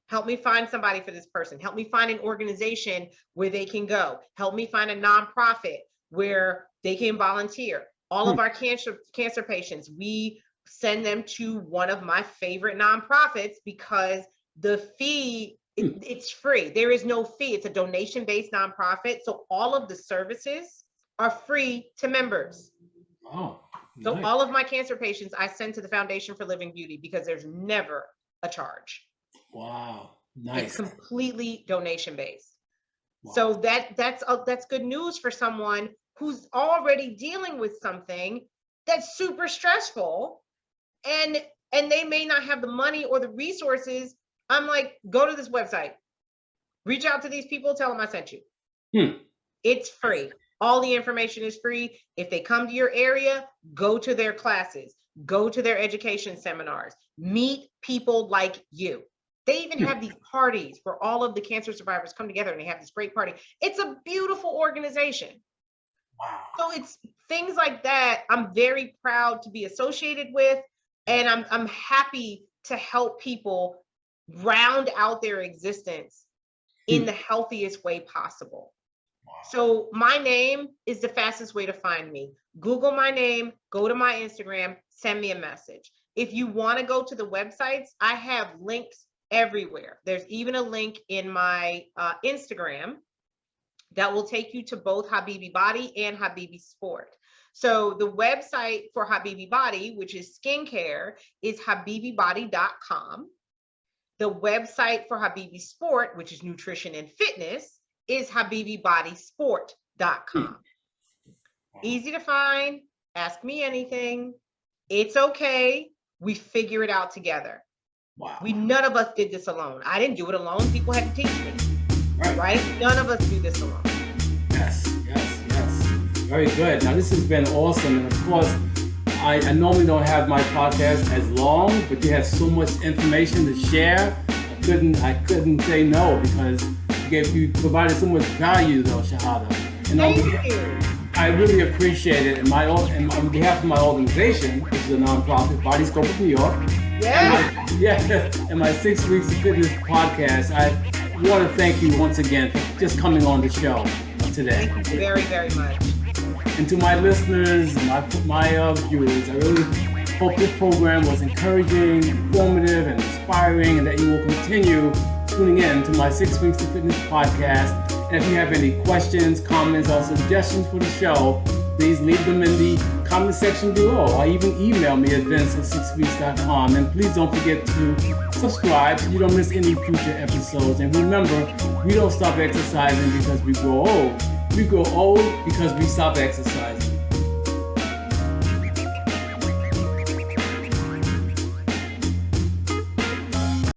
Help me find somebody for this person. Help me find an organization where they can go. Help me find a nonprofit where they can volunteer. All of our cancer patients, we send them to one of my favorite nonprofits because the fee, it's free. There is no fee. It's a donation-based nonprofit. So all of the services are free to members. Oh, so nice. all of my cancer patients I send to the Foundation for Living Beauty because there's never a charge. Wow, nice. It's completely donation based. Wow. So that's good news for someone who's already dealing with something that's super stressful, and they may not have the money or the resources. I'm like, go to this website, reach out to these people, tell them I sent you. It's free. All the information is free. If they come to your area, go to their classes, go to their education seminars, meet people like you. They even have these parties where all of the cancer survivors come together and they have this great party. It's a beautiful organization. Wow. So it's things like that I'm very proud to be associated with, and I'm happy to help people round out their existence in the healthiest way possible. So my name is the fastest way to find me. Google my name, go to my Instagram, send me a message. If you want to go to the websites, I have links everywhere. There's even a link in my Instagram that will take you to both Habibi Body and Habibi Sport. So the website for Habibi Body, which is skincare, is habibibody.com. The website for Habibi Sport, which is nutrition and fitness, is habibibodysport.com. Easy to find. Ask me anything. It's okay. We figure it out together. Wow. None of us did this alone. I didn't do it alone. People had to teach me. Right? None of us do this alone. Yes. Very good. Now, this has been awesome. And of course, I normally don't have my podcast as long, but you have so much information to share. I couldn't say no because you provided so much value, though, Shahada. And Thank you. I really appreciate it. And on behalf of my organization, which is a nonprofit, Body Scope of New York, and my 6 Weeks of Fitness podcast, I want to thank you once again for just coming on the show today. Thank you very, very much. And to my listeners, my viewers, I really hope this program was encouraging, informative, and inspiring, and that you will continue tuning in to my 6 Weeks of Fitness podcast. And if you have any questions, comments, or suggestions for the show, please leave them in the comment section below, or even email me at vince@6weeks.com. And please don't forget to subscribe so you don't miss any future episodes. And remember, we don't stop exercising because we grow old. We grow old because we stop exercising.